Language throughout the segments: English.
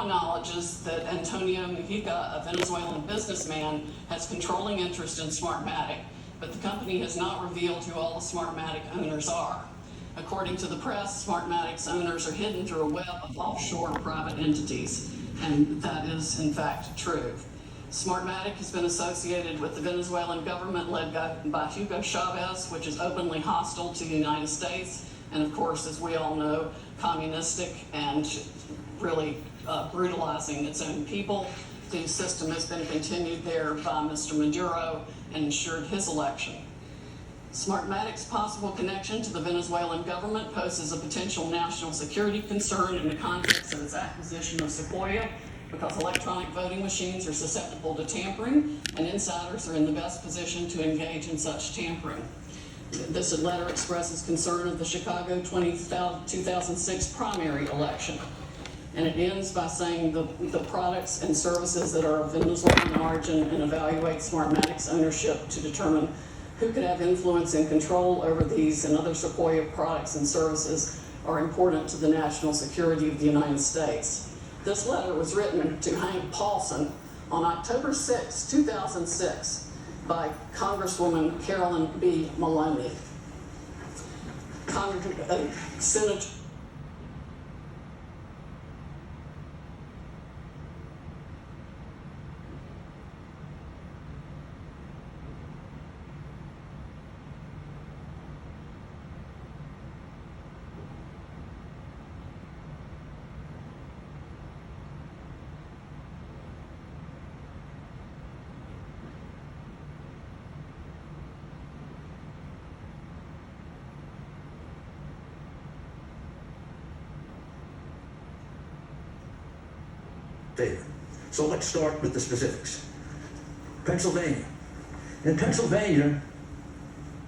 now acknowledges that Antonio Mujica, a Venezuelan businessman, has controlling interest in Smartmatic, but the company has not revealed who all the Smartmatic owners are. According to the press, Smartmatic's owners are hidden through a web of offshore private entities, and that is, in fact, true. Smartmatic has been associated with the Venezuelan government led by Hugo Chavez, which is openly hostile to the United States, and of course, as we all know, communistic and really brutalizing its own people. The system has been continued there by Mr. Maduro and ensured his election. Smartmatic's possible connection to the Venezuelan government poses a potential national security concern in the context of its acquisition of Sequoia, because electronic voting machines are susceptible to tampering, and insiders are in the best position to engage in such tampering. This letter expresses concern of the Chicago 2006 primary election. And it ends by saying the products and services that are of Venezuelan origin, and evaluate Smartmatic's ownership to determine who could have influence and control over these and other Sequoia products and services are important to the national security of the United States. This letter was written to Hank Paulson on October 6, 2006 by Congresswoman Carolyn B. Maloney. Senator favor. So let's start with the specifics. Pennsylvania. In Pennsylvania,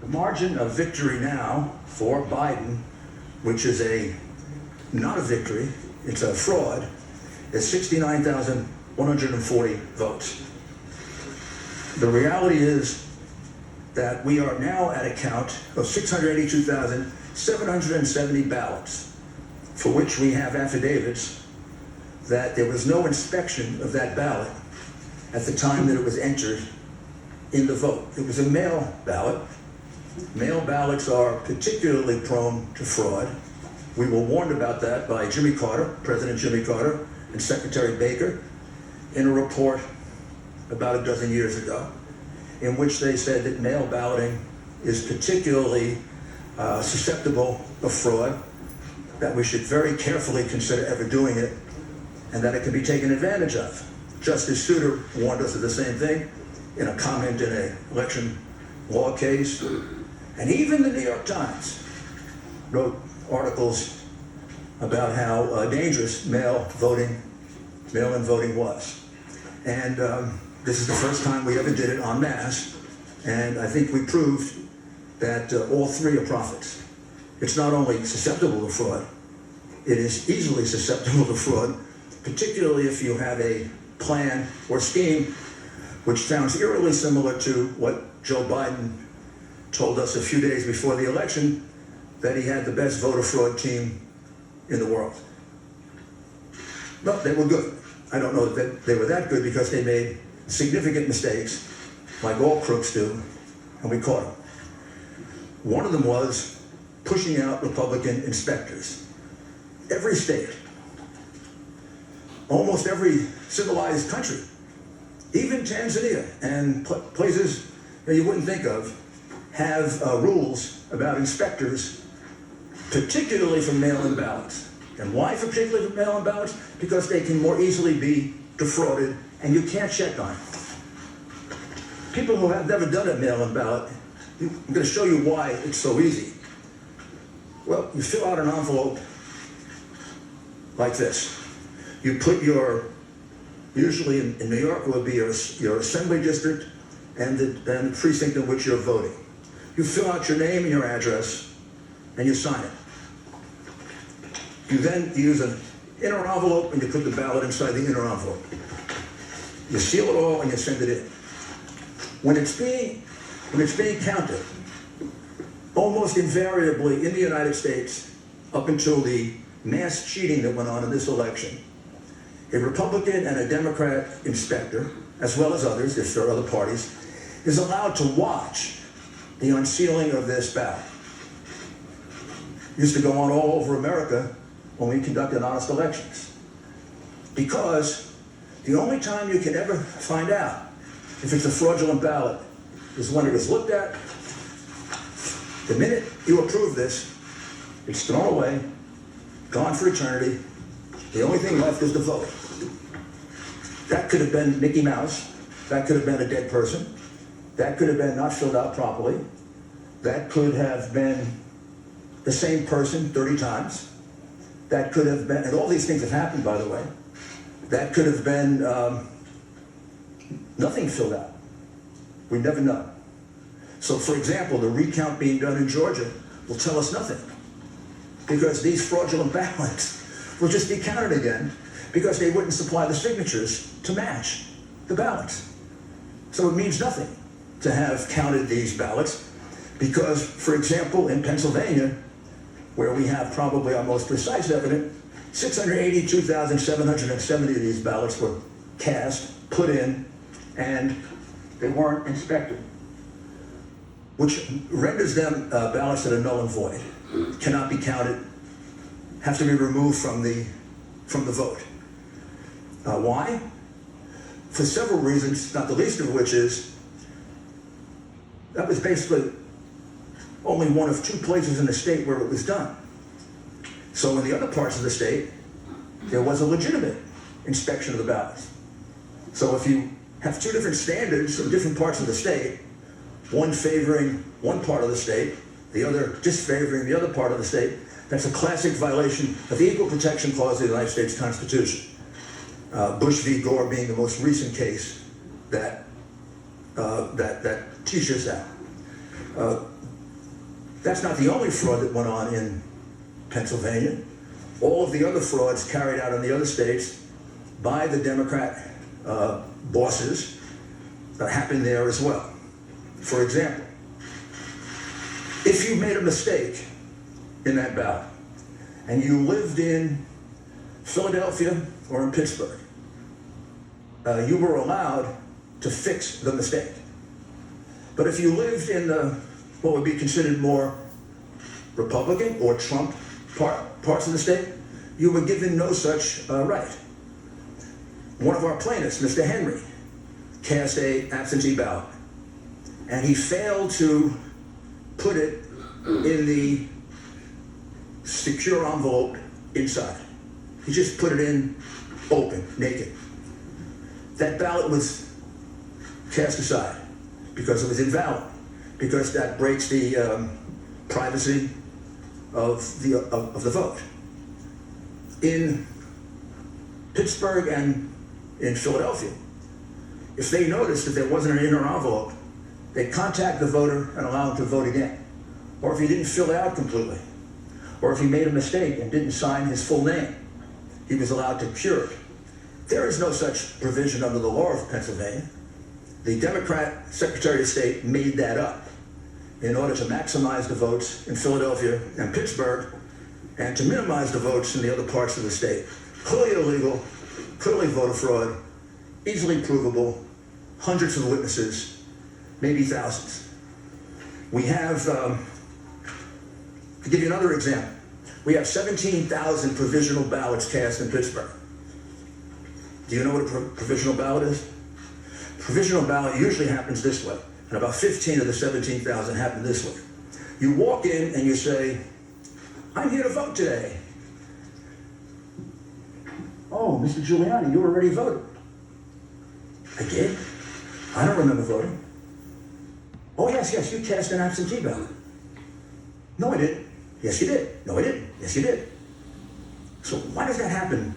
the margin of victory now for Biden, which is not a victory, it's a fraud, is 69,140 votes. The reality is that we are now at a count of 682,770 ballots, for which we have affidavits that there was no inspection of that ballot at the time that it was entered in the vote. It was a mail ballot. Mail ballots are particularly prone to fraud. We were warned about that by Jimmy Carter, President Jimmy Carter, and Secretary Baker in a report about a dozen years ago, in which they said that mail balloting is particularly susceptible of fraud, that we should very carefully consider ever doing it, and that it can be taken advantage of. Justice Souter warned us of the same thing in a comment in an election law case. And even the New York Times wrote articles about how dangerous mail-in voting was. And this is the first time we ever did it en masse, and I think we proved that all three are prophets. It's not only susceptible to fraud, it is easily susceptible to fraud, particularly if you have a plan or scheme which sounds eerily similar to what Joe Biden told us a few days before the election, that he had the best voter fraud team in the world. No, they were good. I don't know that they were that good because they made significant mistakes, like all crooks do, and we caught them. One of them was pushing out Republican inspectors. Every state, almost every civilized country, even Tanzania and places that you wouldn't think of, have rules about inspectors, particularly for mail-in ballots. And why particularly for mail-in ballots? Because they can more easily be defrauded, and you can't check on it. People who have never done a mail-in ballot, I'm going to show you why it's so easy. Well, you fill out an envelope like this. You put your, usually in New York, it would be your assembly district and the precinct in which you're voting. You fill out your name and your address, and you sign it. You then use an inner envelope, and you put the ballot inside the inner envelope. You seal it all, and you send it in. When it's being counted, almost invariably in the United States, up until the mass cheating that went on in this election, a Republican and a Democrat inspector, as well as others, if there are other parties, is allowed to watch the unsealing of this ballot. It used to go on all over America when we conducted honest elections. Because the only time you can ever find out if it's a fraudulent ballot is when it is looked at. The minute you approve this, it's thrown away, gone for eternity. The only thing left is the vote. That could have been Mickey Mouse. That could have been a dead person. That could have been not filled out properly. That could have been the same person 30 times. That could have been, and all these things have happened, by the way. That could have been nothing filled out. We never know. So, for example, the recount being done in Georgia will tell us nothing, because these fraudulent ballots will just be counted again because they wouldn't supply the signatures to match the ballots. So it means nothing to have counted these ballots because, for example, in Pennsylvania, where we have probably our most precise evidence, 682,770 of these ballots were cast, put in, and they weren't inspected, which renders them ballots that are null and void, cannot be counted, have to be removed from the vote. Why? For several reasons, not the least of which is that was basically only one of two places in the state where it was done. So in the other parts of the state, there was a legitimate inspection of the ballots. So if you have two different standards from different parts of the state, one favoring one part of the state, the other disfavoring the other part of the state, that's a classic violation of the Equal Protection Clause of the United States Constitution. Bush v. Gore being the most recent case that teaches that. That's not the only fraud that went on in Pennsylvania. All of the other frauds carried out in the other states by the Democrat bosses happened there as well. For example, if you made a mistake in that ballot and you lived in Philadelphia or in Pittsburgh, you were allowed to fix the mistake. But if you lived in what would be considered more Republican or Trump parts of the state, you were given no such right. One of our plaintiffs, Mr. Henry, cast an absentee ballot, and he failed to put it in the secure envelope inside. He just put it in open, naked. That ballot was cast aside because it was invalid, because that breaks the privacy of the vote. In Pittsburgh and in Philadelphia, if they noticed that there wasn't an inner envelope, they'd contact the voter and allow him to vote again. Or if he didn't fill it out completely, or if he made a mistake and didn't sign his full name, he was allowed to cure it. There is no such provision under the law of Pennsylvania. The Democrat Secretary of State made that up in order to maximize the votes in Philadelphia and Pittsburgh and to minimize the votes in the other parts of the state. Clearly illegal, clearly voter fraud, easily provable, hundreds of witnesses, maybe thousands. We have, to give you another example, we have 17,000 provisional ballots cast in Pittsburgh. Do you know what a provisional ballot is? Provisional ballot usually happens this way, and about 15 of the 17,000 happen this way. You walk in and you say, "I'm here to vote today." "Oh, Mr. Giuliani, you already voted." "I did? I don't remember voting." "Oh, yes, you cast an absentee ballot." "No, I didn't." "Yes, you did." "No, I didn't." "Yes, you did." So why does that happen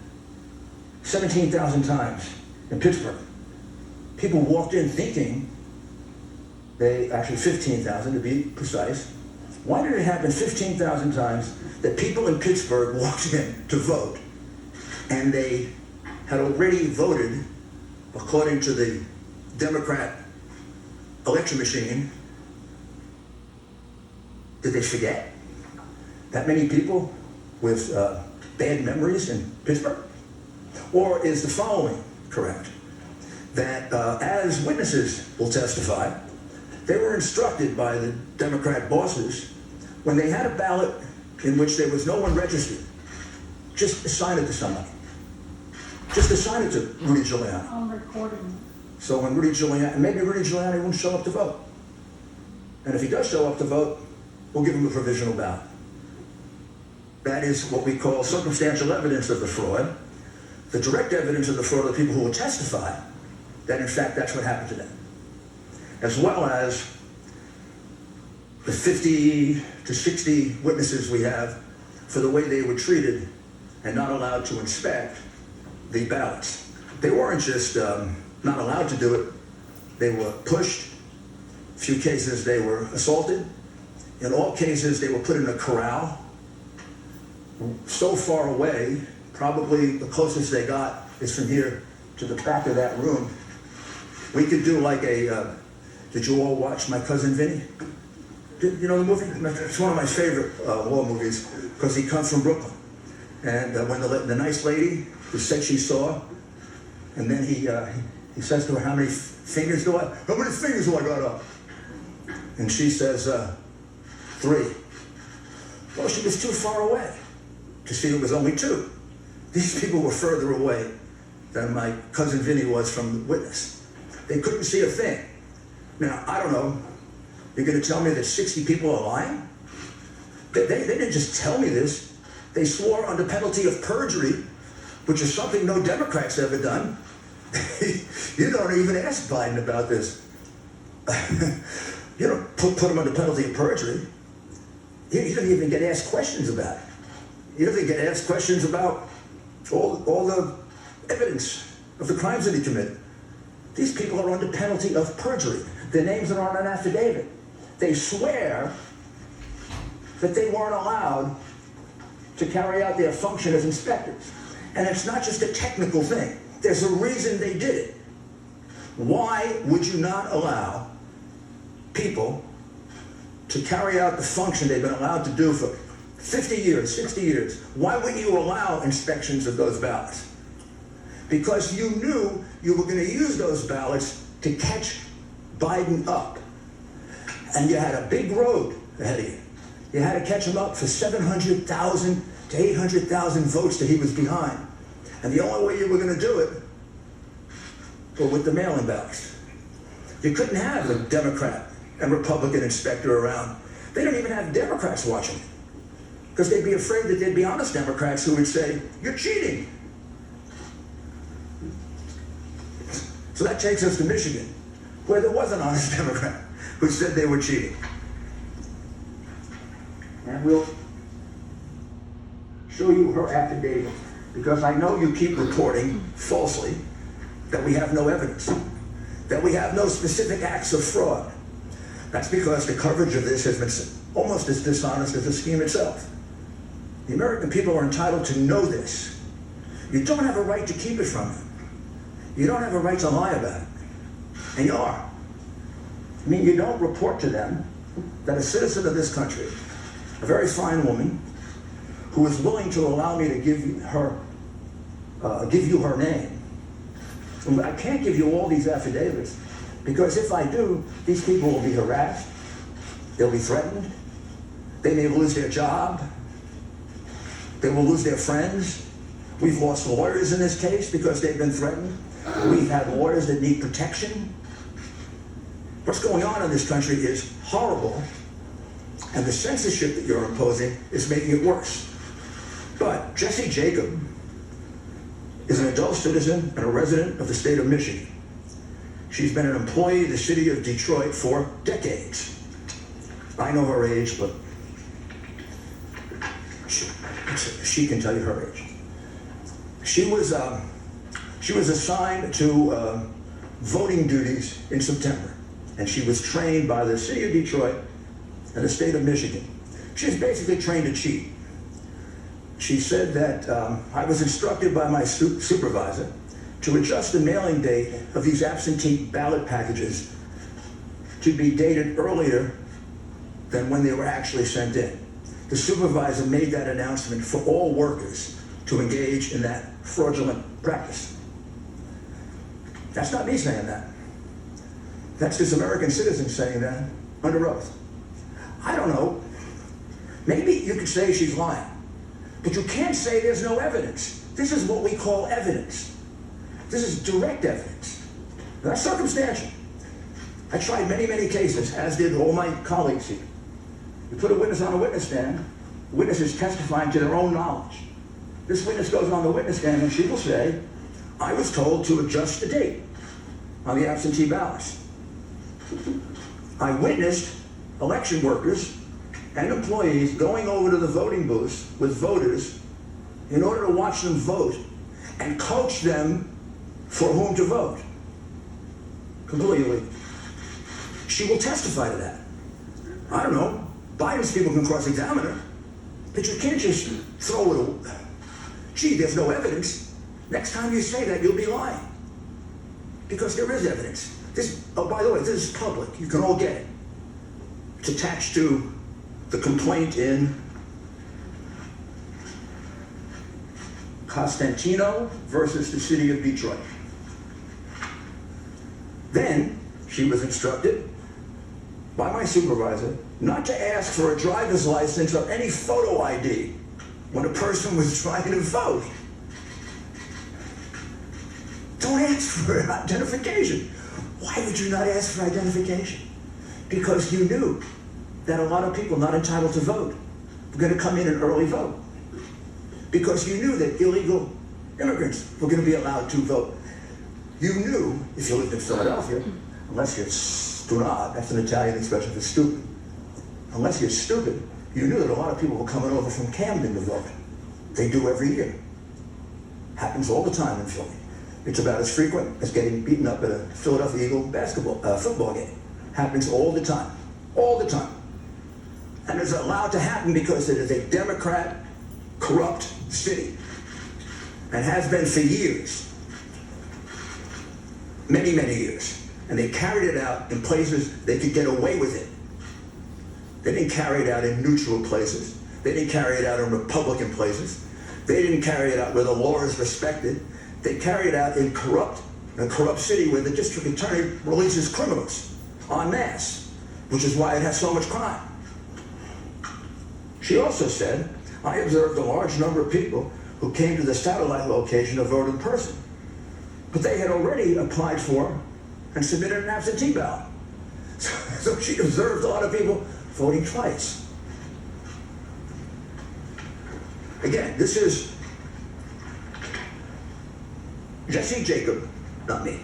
17,000 times in Pittsburgh? People walked in thinking actually 15,000 to be precise. Why did it happen 15,000 times that people in Pittsburgh walked in to vote and they had already voted according to the Democrat election machine? Did they forget? That many people with bad memories in Pittsburgh? Or is the following correct? That as witnesses will testify, they were instructed by the Democrat bosses when they had a ballot in which there was no one registered, just assign it to somebody. Just assign it to Rudy Giuliani. I'm recording. So when Rudy Giuliani, maybe Rudy Giuliani won't show up to vote. And if he does show up to vote, we'll give him a provisional ballot. That is what we call circumstantial evidence of the fraud. The direct evidence of the fraud are the people who will testify that in fact that's what happened to them. As well as the 50 to 60 witnesses we have for the way they were treated and not allowed to inspect the ballots. They weren't just not allowed to do it, they were pushed. A few cases they were assaulted. In all cases they were put in a corral so far away, probably the closest they got is from here to the back of that room. We could do like a, did you all watch My Cousin Vinny? You know the movie? It's one of my favorite war movies because he comes from Brooklyn. And when the nice lady who said she saw, and then he says to her, how many fingers do I got up? And she says, 3. Well, she was too far away to see it was only 2. These people were further away than my cousin Vinny was from the witness. They couldn't see a thing. Now, I don't know, you're going to tell me that 60 people are lying? They didn't just tell me this. They swore under penalty of perjury, which is something no Democrat's ever done. You don't even ask Biden about this. You don't put him under penalty of perjury. You don't even get asked questions about it. You don't even get asked questions about all the evidence of the crimes that he committed. These people are under penalty of perjury. Their names are on an affidavit. They swear that they weren't allowed to carry out their function as inspectors. And it's not just a technical thing. There's a reason they did it. Why would you not allow people to carry out the function they've been allowed to do for 50 years, 60 years? Why wouldn't you allow inspections of those ballots? Because you knew you were going to use those ballots to catch Biden up. And you had a big road ahead of you. You had to catch him up for 700,000 to 800,000 votes that he was behind. And the only way you were going to do it was with the mail-in ballots. You couldn't have a Democrat and Republican inspector around. They don't even have Democrats watching it, because they'd be afraid that there'd be honest Democrats who would say, you're cheating. So that takes us to Michigan, where there was an honest Democrat who said they were cheating. And we'll show you her affidavit, because I know you keep reporting falsely that we have no evidence, that we have no specific acts of fraud. That's because the coverage of this has been almost as dishonest as the scheme itself. The American people are entitled to know this. You don't have a right to keep it from them. You don't have a right to lie about it. And you are. I mean, you don't report to them that a citizen of this country, a very fine woman, who is willing to allow me to give you her name. And I can't give you all these affidavits, because if I do, these people will be harassed, they'll be threatened, they may lose their job, they will lose their friends. We've lost lawyers in this case because they've been threatened. We've had lawyers that need protection. What's going on in this country is horrible, and the censorship that you're imposing is making it worse. But Jessie Jacob is an adult citizen and a resident of the state of Michigan. She's been an employee of the city of Detroit for decades. I know her age, but she can tell you her age. She was assigned to voting duties in September, and she was trained by the city of Detroit and the state of Michigan. She's basically trained to cheat. She said that I was instructed by my supervisor to adjust the mailing date of these absentee ballot packages to be dated earlier than when they were actually sent in. The supervisor made that announcement for all workers to engage in that fraudulent practice. That's not me saying that. That's this American citizen saying that under oath. I don't know. Maybe you could say she's lying, but you can't say there's no evidence. This is what we call evidence. This is direct evidence. That's circumstantial. I tried many, many cases, as did all my colleagues here. You put a witness on a witness stand, the witness is testifying to their own knowledge. This witness goes on the witness stand and she will say, I was told to adjust the date on the absentee ballots. I witnessed election workers and employees going over to the voting booths with voters in order to watch them vote and coach them for whom to vote. Completely illegal. She will testify to that. I don't know. Biden's people can cross-examine her, but you can't just throw it away. Gee, there's no evidence. Next time you say that, you'll be lying. Because there is evidence. Oh, by the way, this is public. You can all get it. It's attached to the complaint in Costantino versus the city of Detroit. Then she was instructed by my supervisor not to ask for a driver's license or any photo ID when a person was trying to vote. Don't ask for identification. Why would you not ask for identification? Because you knew that a lot of people not entitled to vote were going to come in and early vote. Because you knew that illegal immigrants were going to be allowed to vote. You knew, if you lived in Philadelphia, unless you're stunad, that's an Italian expression for stupid. Unless you're stupid, you knew that a lot of people were coming over from Camden to vote. They do every year. Happens all the time in Philly. It's about as frequent as getting beaten up at a Philadelphia Eagle football game. Happens all the time. All the time. And it's allowed to happen because it is a Democrat, corrupt city. And has been for years. Many, many years. And they carried it out in places they could get away with it. They didn't carry it out in neutral places. They didn't carry it out in Republican places. They didn't carry it out where the law is respected. They carry it out in a corrupt city where the district attorney releases criminals en masse, which is why it has so much crime. She also said, I observed a large number of people who came to the satellite location to vote in person, but they had already applied for and submitted an absentee ballot. So she observed a lot of people voting twice. Again, this is Jesse Jacob, not me.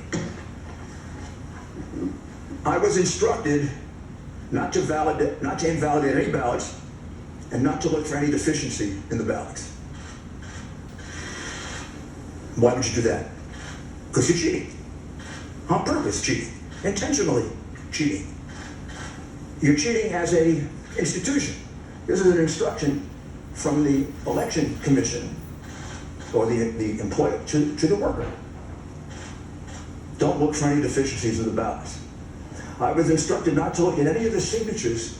I was instructed not to invalidate any ballots and not to look for any deficiency in the ballots. Why would you do that? Because you're cheating. On purpose cheating. Intentionally cheating. You're cheating as an institution. This is an instruction from the election commission or the employer to the worker. Don't look for any deficiencies in the ballots. I was instructed not to look at any of the signatures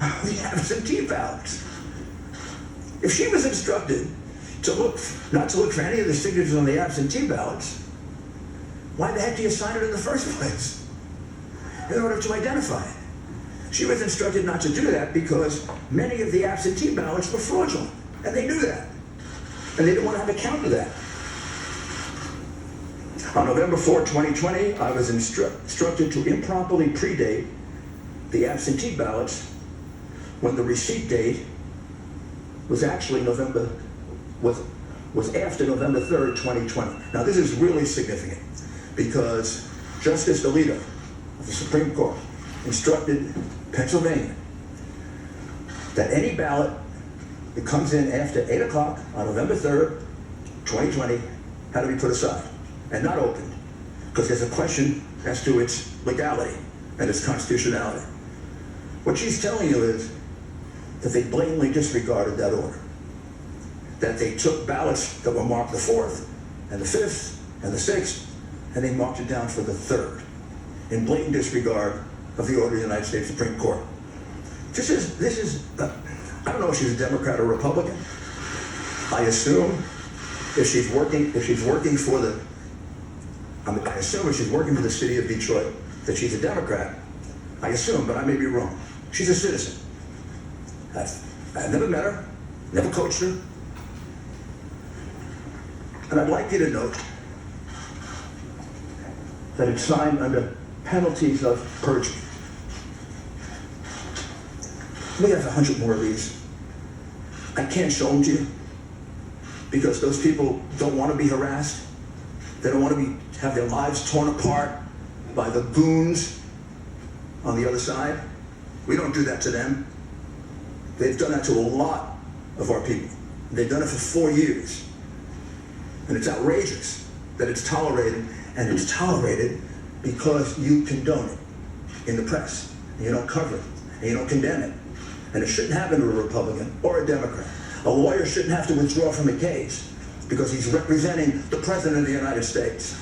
of the absentee ballots. If she was instructed not to look for any of the signatures on the absentee ballots, why the heck do you sign it in the first place? In order to identify it. She was instructed not to do that because many of the absentee ballots were fraudulent, and they knew that. And they didn't want to have a count of that. On November 4, 2020, I was instructed to improperly predate the absentee ballots when the receipt date was actually was after November 3rd, 2020. Now this is really significant because Justice Alito of the Supreme Court instructed Pennsylvania that any ballot that comes in after 8 o'clock on November 3rd, 2020 had to be put aside and not opened because there's a question as to its legality and its constitutionality. What she's telling you is that they blatantly disregarded that order. That they took ballots that were marked the 4th and the 5th and the 6th and they marked it down for the 3rd in blatant disregard of the order of the United States Supreme Court. This is I don't know if she's a Democrat or Republican. I assume if she's working for the, I assume if she's working for the city of Detroit, that she's a Democrat. I assume, but I may be wrong. She's a citizen. I've never met her, never coached her. And I'd like you to note that it's signed under penalties of perjury. We have 100 more of these. I can't show them to you because those people don't want to be harassed. They don't want to have their lives torn apart by the goons on the other side. We don't do that to them. They've done that to a lot of our people. They've done it for 4 years. And it's outrageous that it's tolerated, and it's tolerated because you condone it in the press. And you don't cover it, and you don't condemn it. And it shouldn't happen to a Republican or a Democrat. A lawyer shouldn't have to withdraw from a case because he's representing the President of the United States.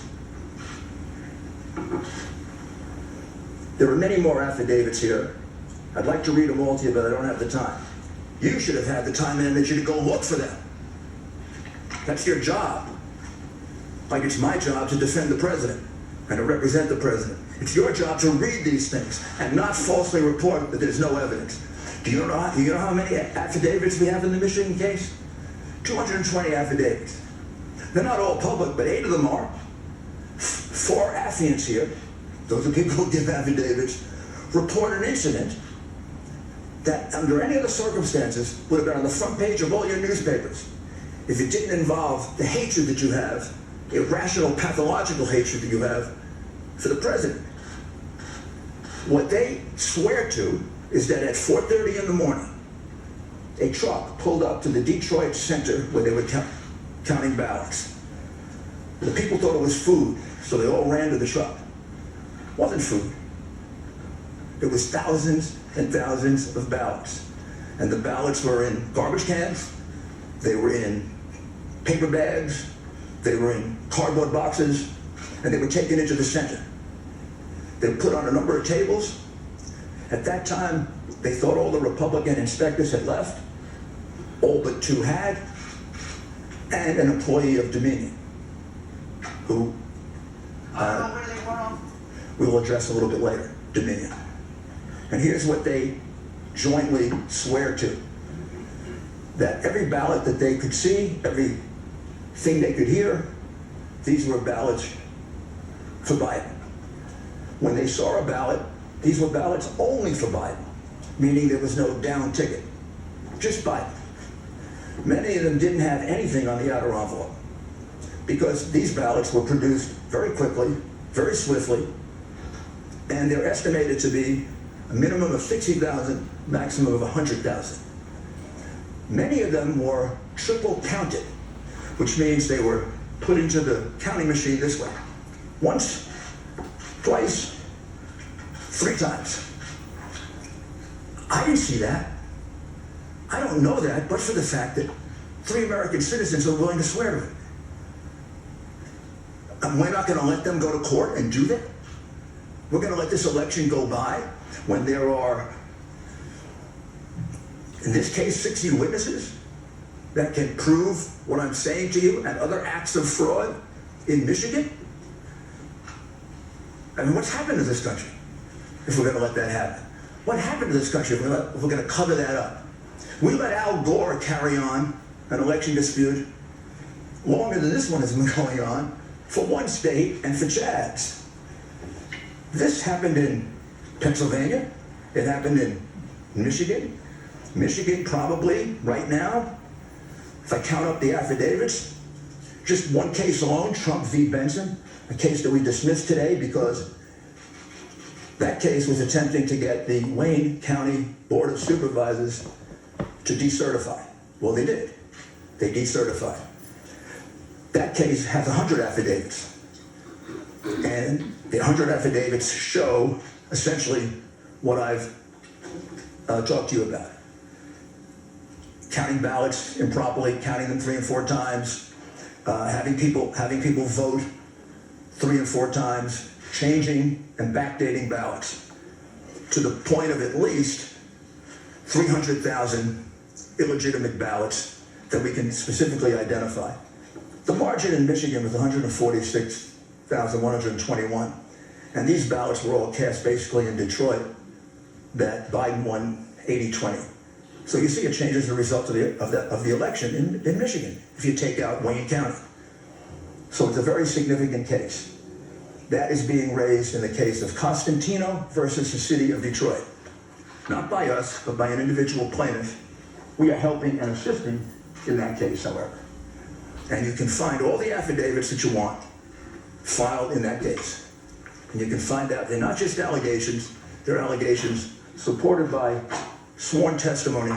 There are many more affidavits here. I'd like to read them all to you, but I don't have the time. You should have had the time and energy to go look for them. That's your job. Like it's my job to defend the President and to represent the President. It's your job to read these things and not falsely report that there's no evidence. Do you know how many affidavits we have in the Michigan case? 220 affidavits. They're not all public, but 8 of them are. 4 affiants here, those are people who give affidavits, report an incident that under any other circumstances would have been on the front page of all your newspapers if it didn't involve the hatred that you have, irrational, pathological hatred that you have for the President. What they swear to is that at 4:30 in the morning, a truck pulled up to the Detroit center where they were counting ballots. The people thought it was food, so they all ran to the truck. It wasn't food. It was thousands and thousands of ballots. And the ballots were in garbage cans, they were in paper bags, they were in cardboard boxes, and they were taken into the center. They were put on a number of tables. At that time, they thought all the Republican inspectors had left, all but 2 had, and an employee of Dominion, who we will address a little bit later, Dominion. And here's what they jointly swear to, that every ballot that they could see, everything they could hear, these were ballots for Biden. When they saw a ballot, these were ballots only for Biden, meaning there was no down ticket, just Biden. Many of them didn't have anything on the outer envelope because these ballots were produced very quickly, very swiftly, and they're estimated to be a minimum of 60,000, maximum of 100,000. Many of them were triple counted, which means they were put into the counting machine this way. Once, twice, 3 times. I didn't see that. I don't know that, but for the fact that 3 American citizens are willing to swear to it. And we're not going to let them go to court and do that. We're going to let this election go by when there are, in this case, 60 witnesses that can prove what I'm saying to you and other acts of fraud in Michigan. I mean, what's happened to this country if we're going to let that happen? What happened to this country if we're going to cover that up? We let Al Gore carry on an election dispute longer than this one has been going on for one state and for Chads. This happened in Pennsylvania. It happened in Michigan. Michigan probably, right now, if I count up the affidavits, just one case alone, Trump v. Benson, a case that we dismissed today because that case was attempting to get the Wayne County Board of Supervisors to decertify. Well, they did. They decertified. That case has 100 affidavits. And the 100 affidavits show essentially what I've talked to you about. Counting ballots improperly, counting them 3 and 4 times, having people vote 3 and 4 times, changing and backdating ballots to the point of at least 300,000 illegitimate ballots that we can specifically identify. The margin in Michigan was 146,121. And these ballots were all cast basically in Detroit that Biden won 80-20. So you see a change as a result of the election in Michigan, if you take out Wayne County. So it's a very significant case. That is being raised in the case of Constantino versus the city of Detroit. Not by us, but by an individual plaintiff. We are helping and assisting in that case, however. And you can find all the affidavits that you want filed in that case. And you can find out they're not just allegations, they're allegations supported by sworn testimony,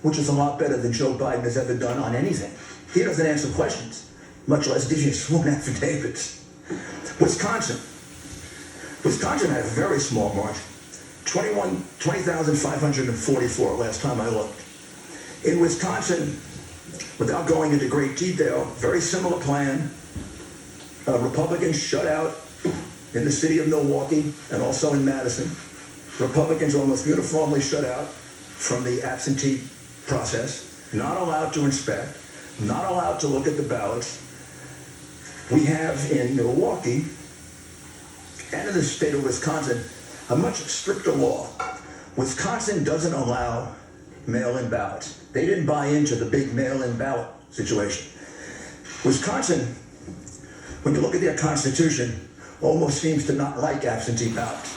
which is a lot better than Joe Biden has ever done on anything. He doesn't answer questions, much less give you sworn affidavits. Wisconsin had a very small margin, 20,544 last time I looked. In Wisconsin, without going into great detail, very similar plan. Republicans shut out in the city of Milwaukee and also in Madison. Republicans almost uniformly shut out from the absentee process, not allowed to inspect, not allowed to look at the ballots. We have in Milwaukee and in the state of Wisconsin a much stricter law. Wisconsin doesn't allow mail-in ballots. They didn't buy into the big mail-in ballot situation. Wisconsin, when you look at their constitution, almost seems to not like absentee ballots.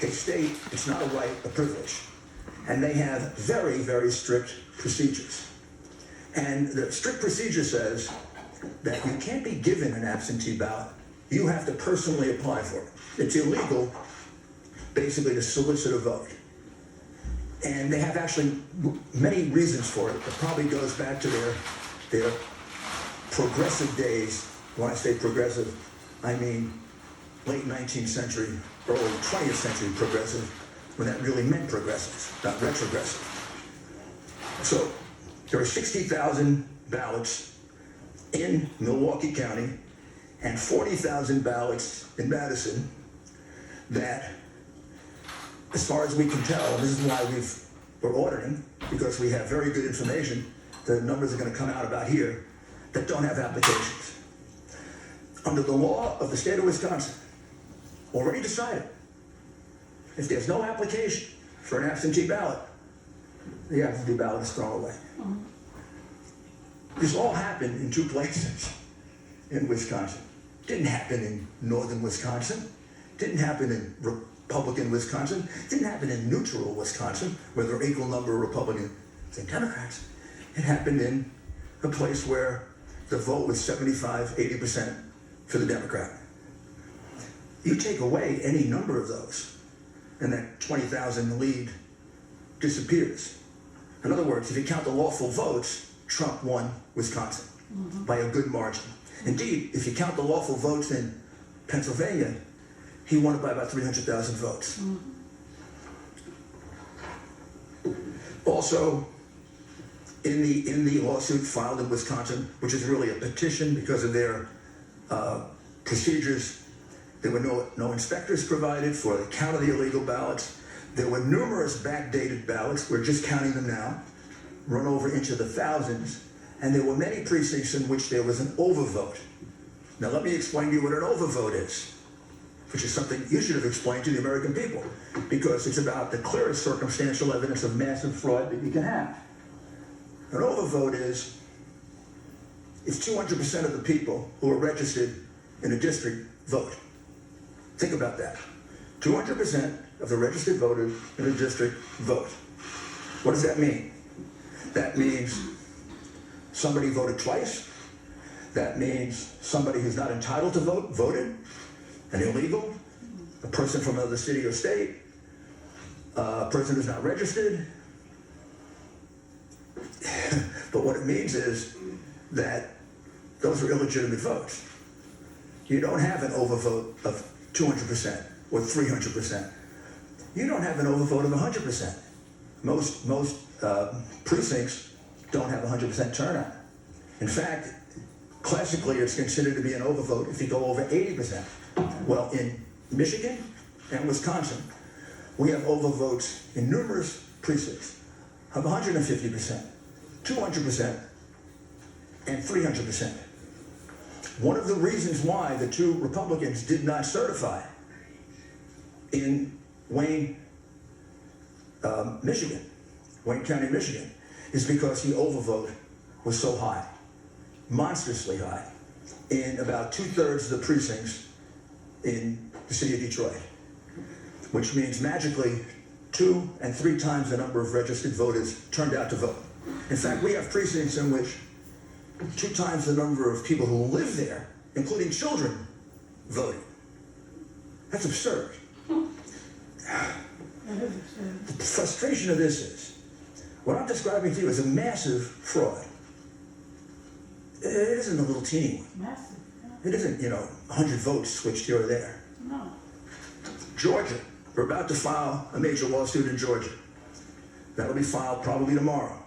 They state it's not a right, a privilege. And they have very, very strict procedures. And the strict procedure says that you can't be given an absentee ballot. You have to personally apply for it. It's illegal, basically, to solicit a vote. And they have actually many reasons for it. It probably goes back to their progressive days. When I say progressive, I mean late 19th century, early 20th century progressive, when that really meant progressives, not retrogressive. So there are 60,000 ballots in Milwaukee County and 40,000 ballots in Madison that, as far as we can tell, and this is why we're auditing, because we have very good information, the numbers are going to come out about here, that don't have applications. Under the law of the state of Wisconsin, already decided, if there's no application for an absentee ballot, the absentee ballot is thrown away. This all happened in two places in Wisconsin. Didn't happen in northern Wisconsin. Didn't happen in Republican Wisconsin. Didn't happen in neutral Wisconsin, where there are equal number of Republicans and Democrats. It happened in a place where the vote was 75, 80% for the Democrat. You take away any number of those, and that 20,000 lead disappears. In other words, if you count the lawful votes, Trump won Wisconsin by a good margin. Indeed, if you count the lawful votes in Pennsylvania, he won it by about 300,000 votes. Also, in the lawsuit filed in Wisconsin, which is really a petition because of their procedures, there were no inspectors provided for the count of the illegal ballots. There were numerous backdated ballots, we're just counting them now, run over into the thousands, and there were many precincts in which there was an overvote. Now let me explain to you what an overvote is, which is something you should have explained to the American people, because it's about the clearest circumstantial evidence of massive fraud that you can have. An overvote is if 200% of the people who are registered in a district vote. Think about that. 200% of the registered voters in a district vote. What does that mean? That means somebody voted twice. That means somebody who's not entitled to vote voted, an illegal, a person from another city or state, a person who's not registered. But what it means is that those are illegitimate votes. You don't have an overvote of 200% or 300%. You don't have an overvote of 100%. Most precincts don't have 100% turnout. In fact, classically, it's considered to be an overvote if you go over 80%. Well, in Michigan and Wisconsin, we have overvotes in numerous precincts of 150%, 200%, and 300%. one of the reasons why the two Republicans did not certify in Wayne, Michigan, Wayne County, Michigan, is because the overvote was so high, monstrously high, in about 2/3 of the precincts in the city of Detroit, which means magically 2 and 3 times the number of registered voters turned out to vote. In fact, we have precincts in which 2 times the number of people who live there, including children, voted. That's absurd. The frustration of this is, what I'm describing to you is a massive fraud. It isn't a little teeny one. Massive. It isn't, 100 votes switched here or there. No. Georgia, we're about to file a major lawsuit in Georgia. That'll be filed probably tomorrow.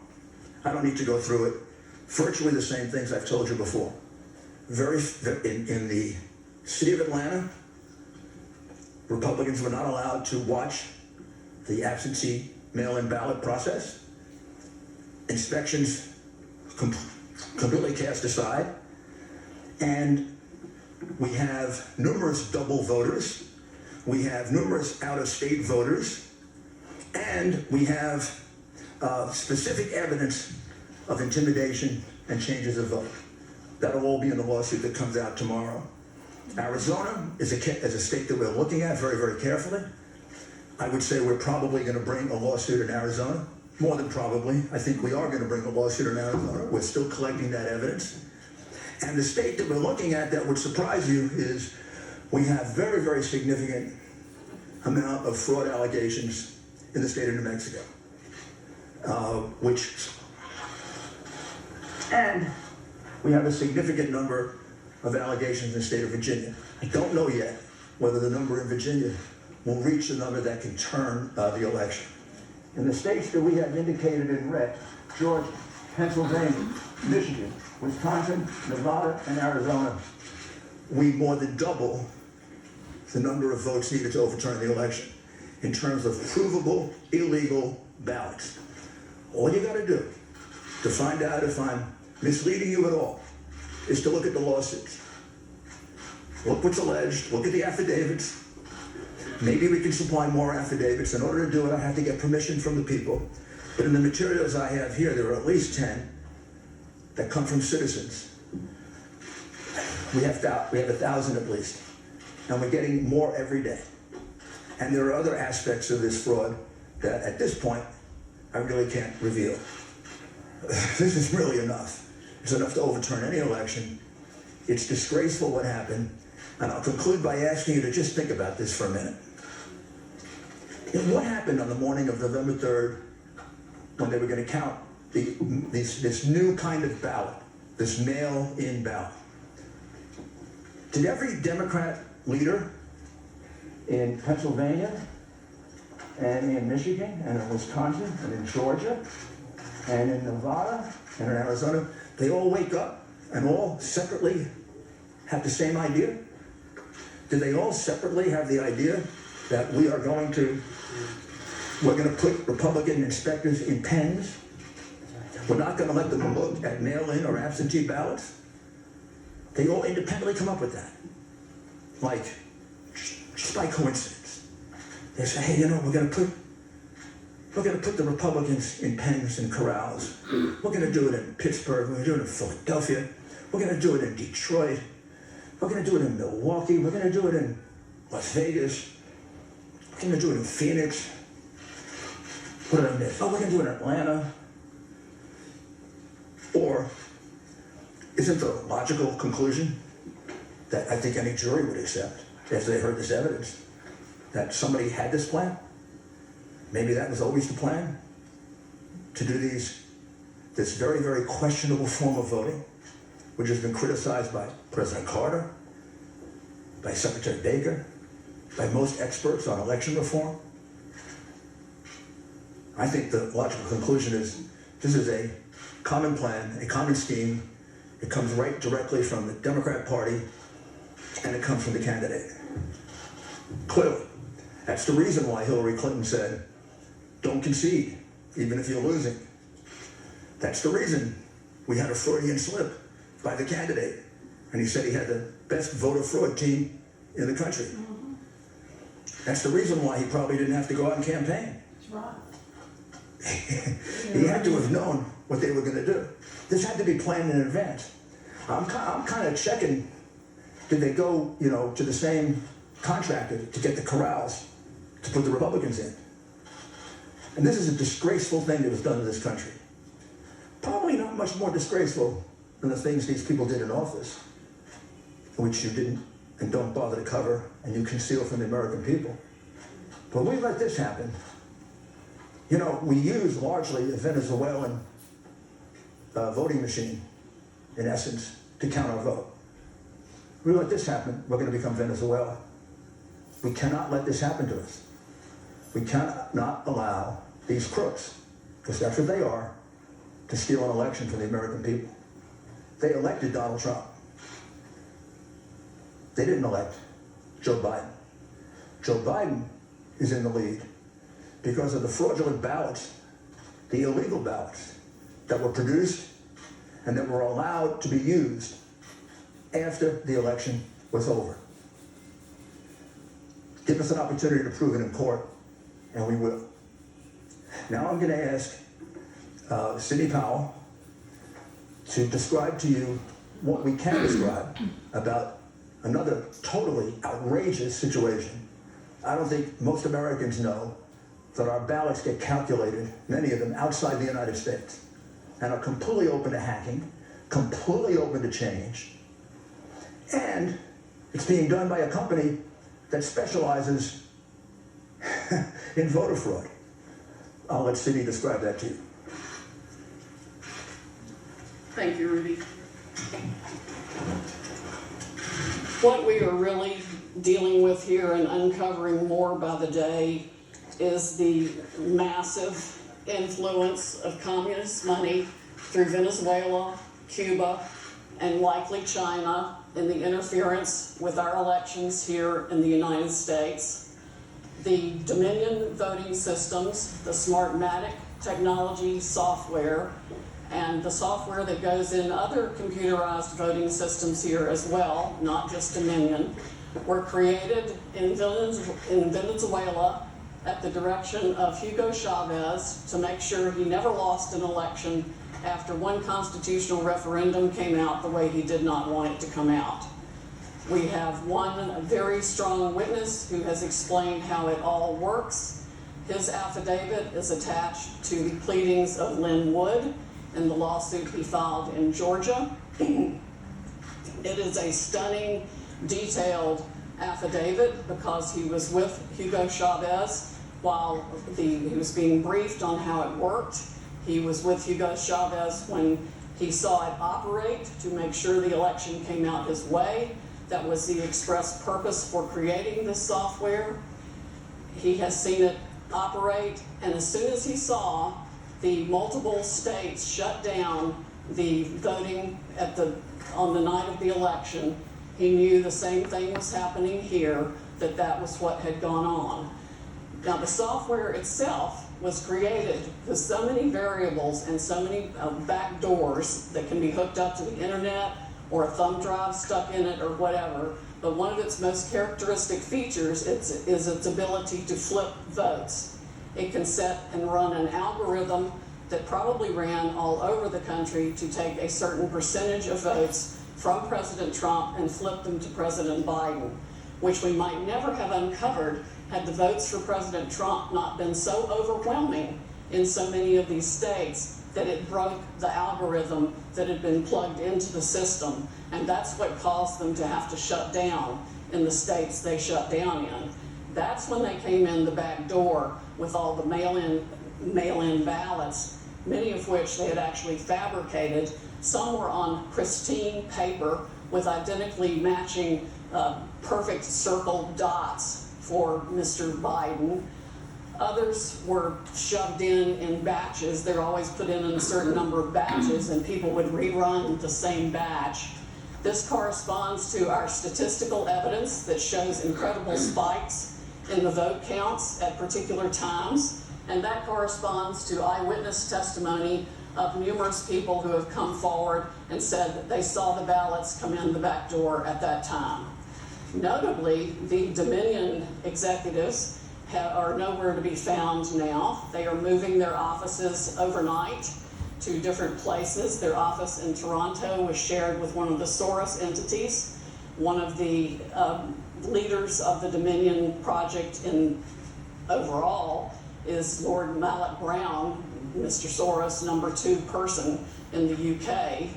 I don't need to go through it. Virtually the same things I've told you before. In the city of Atlanta, Republicans were not allowed to watch the absentee mail-in ballot process. Inspections completely cast aside. And we have numerous double voters. We have numerous out-of-state voters. And we have specific evidence of intimidation and changes of vote. That'll all be in the lawsuit that comes out tomorrow. Arizona is a state that we're looking at very, very carefully. I would say we're probably going to bring a lawsuit in Arizona. More than probably. I think we are going to bring a lawsuit in Arizona. We're still collecting that evidence. And the state that we're looking at that would surprise you is we have very, very significant amount of fraud allegations in the state of New Mexico. And we have a significant number of allegations in the state of Virginia. I don't know yet whether the number in Virginia will reach the number that can turn the election. In the states that we have indicated in red, Georgia, Pennsylvania, Michigan, Wisconsin, Nevada, and Arizona, we more than double the number of votes needed to overturn the election in terms of provable illegal ballots. All you got to do to find out if I'm misleading you at all is to look at the lawsuits. Look what's alleged, look at the affidavits. Maybe we can supply more affidavits. In order to do it, I have to get permission from the people. But in the materials I have here, there are at least 10 that come from citizens. We have 1,000 at least. And we're getting more every day. And there are other aspects of this fraud that at this point, I really can't reveal. This is really enough. It's enough to overturn any election. It's disgraceful what happened. And I'll conclude by asking you to just think about this for a minute. And what happened on the morning of November 3rd when they were going to count this new kind of ballot, this mail-in ballot? Did every Democrat leader in Pennsylvania and in Michigan and in Wisconsin and in Georgia and in Nevada and in Arizona, they all wake up and all separately have the same idea? Do they all separately have the idea that we're going to put Republican inspectors in pens? We're not going to let them look at mail-in or absentee ballots? They all independently come up with that. Like, just by coincidence. They say, hey, we're going to put the Republicans in pens and corrals. We're going to do it in Pittsburgh. We're going to do it in Philadelphia. We're going to do it in Detroit. We're going to do it in Milwaukee. We're going to do it in Las Vegas. We're going to do it in Phoenix. What did I miss? Oh, we're going to do it in Atlanta. Or isn't the logical conclusion that I think any jury would accept after they heard this evidence that somebody had this plan? Maybe that was always the plan, to do this very, very questionable form of voting, which has been criticized by President Carter, by Secretary Baker, by most experts on election reform. I think the logical conclusion is this is a common plan, a common scheme. It comes right directly from the Democrat Party, and it comes from the candidate. Clearly. That's the reason why Hillary Clinton said, don't concede, even if you're losing. That's the reason we had a Freudian slip by the candidate And he said he had the best voter fraud team in the country. That's the reason why he probably didn't have to go out and campaign. That's right. He had to have known what they were going to do. This had to be planned in advance. I'm kind of checking, did they go, to the same contractor to get the corrals to put the Republicans in? And this is a disgraceful thing that was done to this country. Probably not much more disgraceful than the things these people did in office, which you didn't and don't bother to cover and you conceal from the American people. But we let this happen. We use largely a Venezuelan voting machine, in essence, to count our vote. We let this happen, we're going to become Venezuela. We cannot let this happen to us. We cannot allow these crooks, because that's what they are, to steal an election from the American people. They elected Donald Trump. They didn't elect Joe Biden. Joe Biden is in the lead because of the fraudulent ballots, the illegal ballots that were produced and that were allowed to be used after the election was over. Give us an opportunity to prove it in court, and we will. Now I'm going to ask Sidney Powell to describe to you what we can describe about another totally outrageous situation. I don't think most Americans know that our ballots get calculated, many of them outside the United States, and are completely open to hacking, completely open to change. And it's being done by a company that specializes in voter fraud. I'll let Sidney describe that to you. Thank you, Rudy. What we are really dealing with here and uncovering more by the day is the massive influence of communist money through Venezuela, Cuba, and likely China in the interference with our elections here in the United States. The Dominion voting systems, the Smartmatic technology software, and the software that goes in other computerized voting systems here as well, not just Dominion, were created in Venezuela at the direction of Hugo Chavez to make sure he never lost an election after one constitutional referendum came out the way he did not want it to come out. We have one very strong witness who has explained how it all works. His affidavit is attached to the pleadings of Lynn Wood in the lawsuit he filed in Georgia. It is a stunning, detailed affidavit because he was with Hugo Chavez while he was being briefed on how it worked. He was with Hugo Chavez when he saw it operate to make sure the election came out his way. That was the express purpose for creating this software. He has seen it operate, and as soon as he saw the multiple states shut down the voting on the night of the election, he knew the same thing was happening here, that was what had gone on. Now the software itself was created with so many variables and so many back doors that can be hooked up to the internet or a thumb drive stuck in it or whatever, but one of its most characteristic features is its ability to flip votes. It can set and run an algorithm that probably ran all over the country to take a certain percentage of votes from President Trump and flip them to President Biden, which we might never have uncovered had the votes for President Trump not been so overwhelming in so many of these states that it broke the algorithm that had been plugged into the system. And that's what caused them to have to shut down in the states they shut down in. That's when they came in the back door with all the mail-in ballots, many of which they had actually fabricated. Some were on pristine paper with identically matching perfect circle dots for Mr. Biden. Others were shoved in batches. They're always put in a certain number of batches, and people would rerun the same batch. This corresponds to our statistical evidence that shows incredible spikes in the vote counts at particular times, and that corresponds to eyewitness testimony of numerous people who have come forward and said that they saw the ballots come in the back door at that time. Notably, the Dominion executives are nowhere to be found now. They are moving their offices overnight to different places. Their office in Toronto was shared with one of the Soros entities. One of the leaders of the Dominion project in overall is Lord Mallet Brown, Mr. Soros' number 2 person in the UK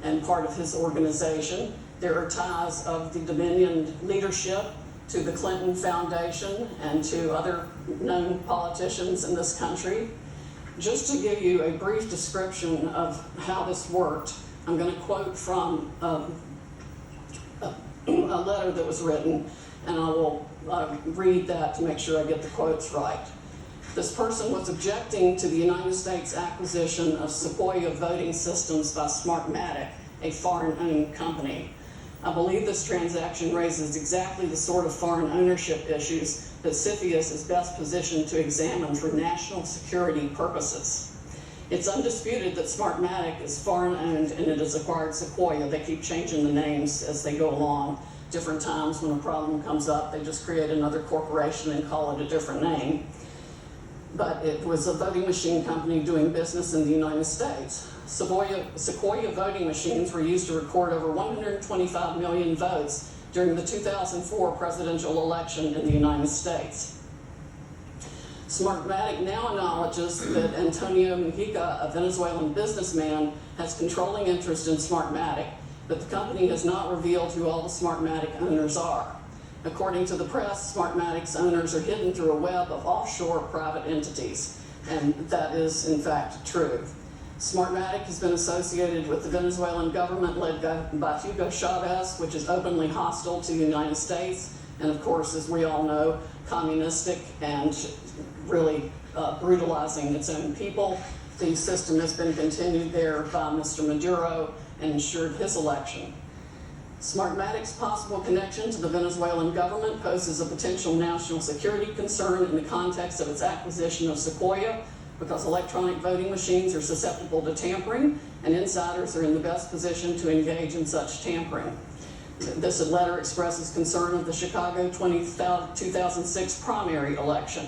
and part of his organization. There are ties of the Dominion leadership to the Clinton Foundation and to other known politicians in this country. Just to give you a brief description of how this worked, I'm going to quote from a letter that was written, and I will read that to make sure I get the quotes right. This person was objecting to the United States acquisition of Sequoia voting systems by Smartmatic, a foreign-owned company. I believe this transaction raises exactly the sort of foreign ownership issues that CFIUS is best positioned to examine for national security purposes. It's undisputed that Smartmatic is foreign-owned and it has acquired Sequoia. They keep changing the names as they go along. Different times when a problem comes up, they just create another corporation and call it a different name. But it was a voting machine company doing business in the United States. Sequoia voting machines were used to record over 125 million votes during the 2004 presidential election in the United States. Smartmatic now acknowledges that Antonio Mujica, a Venezuelan businessman, has controlling interest in Smartmatic, but the company has not revealed who all the Smartmatic owners are. According to the press, Smartmatic's owners are hidden through a web of offshore private entities, and that is in fact true. Smartmatic has been associated with the Venezuelan government led by Hugo Chavez, which is openly hostile to the United States, and of course, as we all know, communistic and really brutalizing its own people. The system has been continued there by Mr. Maduro and ensured his election. Smartmatic's possible connection to the Venezuelan government poses a potential national security concern in the context of its acquisition of Sequoia, because electronic voting machines are susceptible to tampering, and insiders are in the best position to engage in such tampering. This letter expresses concern of the Chicago 2006 primary election.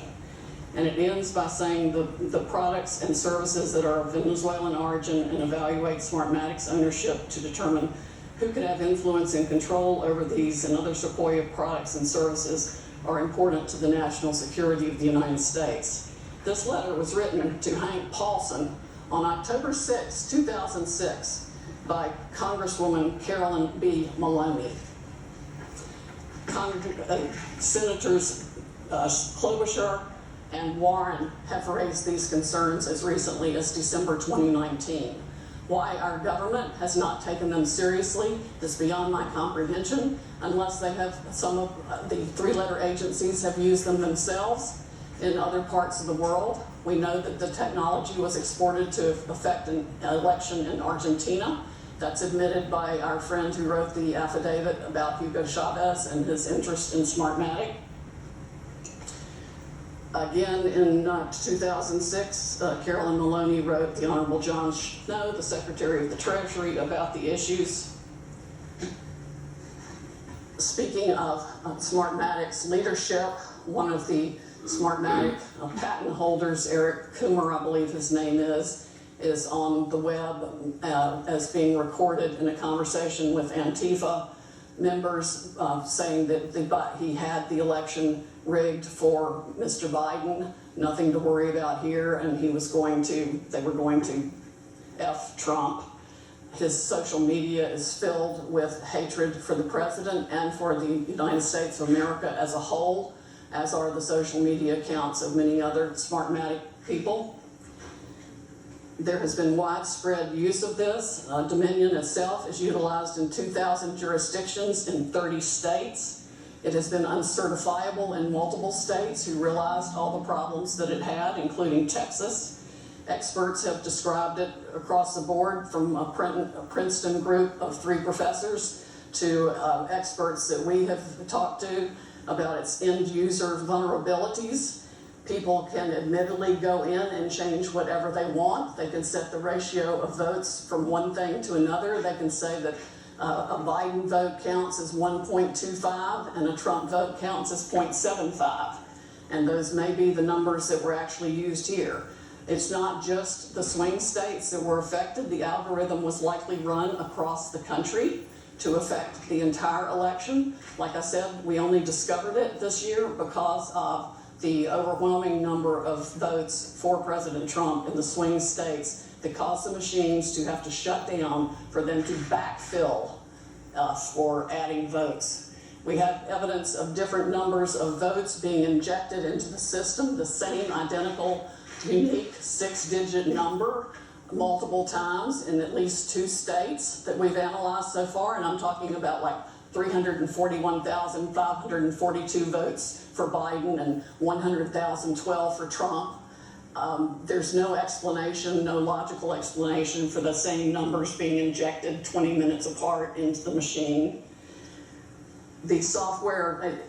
And it ends by saying the products and services that are of Venezuelan origin and evaluate Smartmatic's ownership to determine who could have influence and control over these and other Sequoia products and services are important to the national security of the United States. This letter was written to Hank Paulson on October 6, 2006 by Congresswoman Carolyn B. Maloney. Senators Klobuchar and Warren have raised these concerns as recently as December 2019. Why our government has not taken them seriously is beyond my comprehension, unless they have, some of the three-letter agencies have used them themselves in other parts of the world. We know that the technology was exported to affect an election in Argentina. That's admitted by our friend who wrote the affidavit about Hugo Chavez and his interest in Smartmatic. Again, in 2006, Carolyn Maloney wrote the Honorable John Snow, the Secretary of the Treasury, about the issues. Speaking of Smartmatic's leadership, one of the Smartmatic patent holders, Eric Coomer, I believe his name is on the web as being recorded in a conversation with Antifa members saying that he had the election rigged for Mr. Biden, nothing to worry about here, and they were going to F Trump. His social media is filled with hatred for the president and for the United States of America as a whole, as are the social media accounts of many other Smartmatic people. There has been widespread use of this. Dominion itself is utilized in 2,000 jurisdictions in 30 states. It has been uncertifiable in multiple states who realized all the problems that it had, including Texas. Experts have described it across the board, from a Princeton group of 3 professors to experts that we have talked to about its end user vulnerabilities. People can admittedly go in and change whatever they want. They can set the ratio of votes from one thing to another. They can say that a Biden vote counts as 1.25 and a Trump vote counts as 0.75. And those may be the numbers that were actually used here. It's not just the swing states that were affected. The algorithm was likely run across the country to affect the entire election. Like I said, we only discovered it this year because of the overwhelming number of votes for President Trump in the swing states that caused the machines to have to shut down for them to backfill for adding votes. We have evidence of different numbers of votes being injected into the system, the same identical, unique 6-digit number multiple times in at least 2 states that we've analyzed so far, and I'm talking about like 341,542 votes for Biden and 100,012 for Trump. There's no explanation, no logical explanation for the same numbers being injected 20 minutes apart into the machine. The software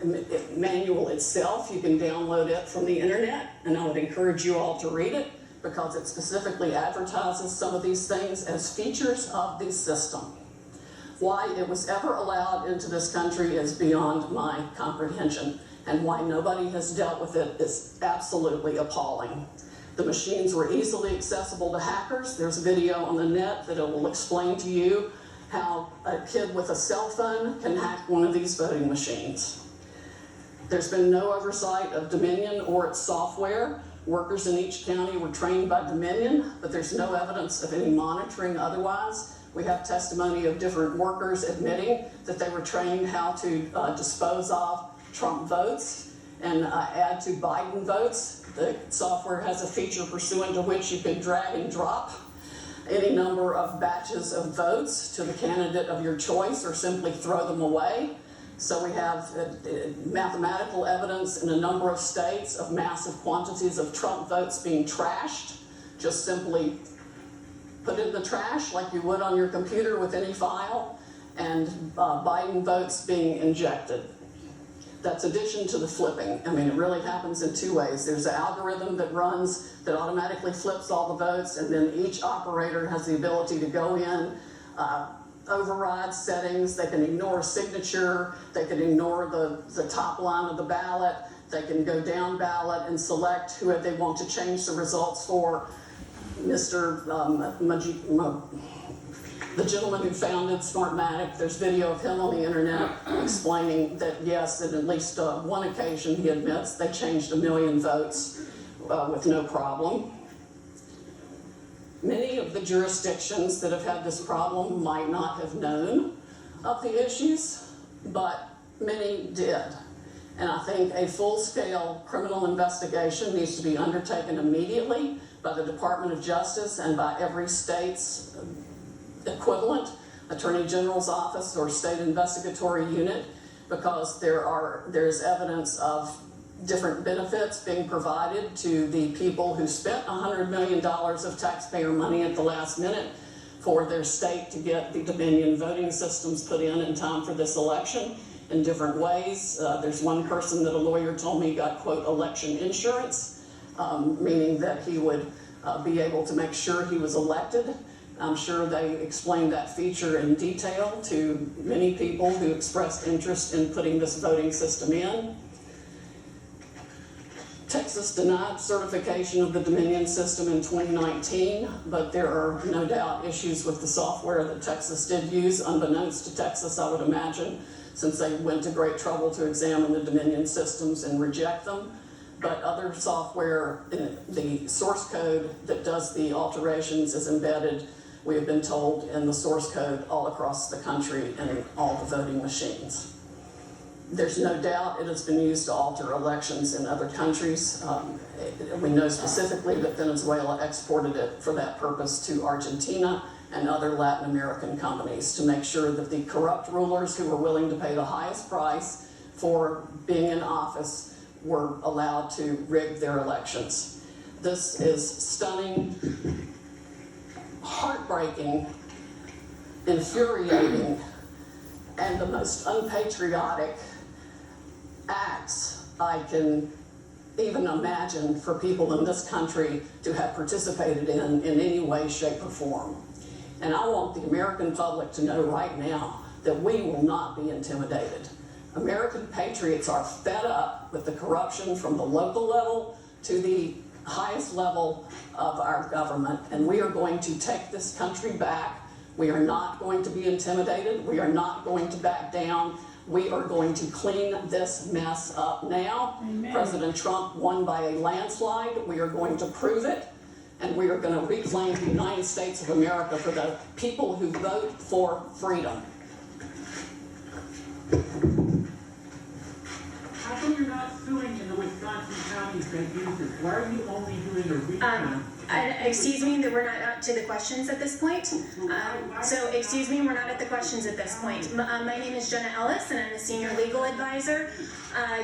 manual itself, you can download it from the internet, and I would encourage you all to read it because it specifically advertises some of these things as features of the system. Why it was ever allowed into this country is beyond my comprehension, and why nobody has dealt with it is absolutely appalling. The machines were easily accessible to hackers. There's a video on the net that will explain to you how a kid with a cell phone can hack one of these voting machines. There's been no oversight of Dominion or its software. Workers in each county were trained by Dominion, but there's no evidence of any monitoring otherwise. We have testimony of different workers admitting that they were trained how to dispose of Trump votes and add to Biden votes. The software has a feature pursuant to which you can drag and drop any number of batches of votes to the candidate of your choice or simply throw them away. So we have mathematical evidence in a number of states of massive quantities of Trump votes being trashed, just simply put in the trash like you would on your computer with any file, and Biden votes being injected. That's addition to the flipping. I mean, it really happens in 2 ways. There's an algorithm that runs that automatically flips all the votes, and then each operator has the ability to go in, override settings. They can ignore a signature. They can ignore the top line of the ballot. They can go down ballot and select who they want to change the results for. The gentleman who founded Smartmatic, there's video of him on the internet explaining that yes, at least one occasion he admits they changed 1 million votes with no problem. Many of the jurisdictions that have had this problem might not have known of the issues, but many did. And I think a full-scale criminal investigation needs to be undertaken immediately by the Department of Justice and by every state's equivalent, Attorney General's office or state investigatory unit, because there's evidence of different benefits being provided to the people who spent $100 million of taxpayer money at the last minute for their state to get the Dominion voting systems put in time for this election in different ways. There's one person that a lawyer told me got, quote, election insurance, meaning that he would be able to make sure he was elected. I'm sure they explained that feature in detail to many people who expressed interest in putting this voting system in. Texas denied certification of the Dominion system in 2019, but there are no doubt issues with the software that Texas did use, unbeknownst to Texas, I would imagine, since they went to great trouble to examine the Dominion systems and reject them. But other software, the source code that does the alterations is embedded, we have been told, in the source code all across the country and in all the voting machines. There's no doubt it has been used to alter elections in other countries. We know specifically that Venezuela exported it for that purpose to Argentina and other Latin American companies to make sure that the corrupt rulers who were willing to pay the highest price for being in office were allowed to rig their elections. This is stunning, heartbreaking, infuriating, and the most unpatriotic acts I can even imagine for people in this country to have participated in any way, shape, or form. And I want the American public to know right now that we will not be intimidated. American patriots are fed up with the corruption from the local level to the highest level of our government, and we are going to take this country back. We are not going to be intimidated. We are not going to back down. We are going to clean this mess up now. Amen. President Trump won by a landslide. We are going to prove it, and we are going to reclaim the United States of America for the people who vote for freedom. How come you're not suing in the Wisconsin counties that use this? Why are you only doing a refund? Excuse me, that we're not up to the questions at this point. So, excuse me, we're not at the questions at this point. My name is Jenna Ellis, and I'm the Senior Legal Advisor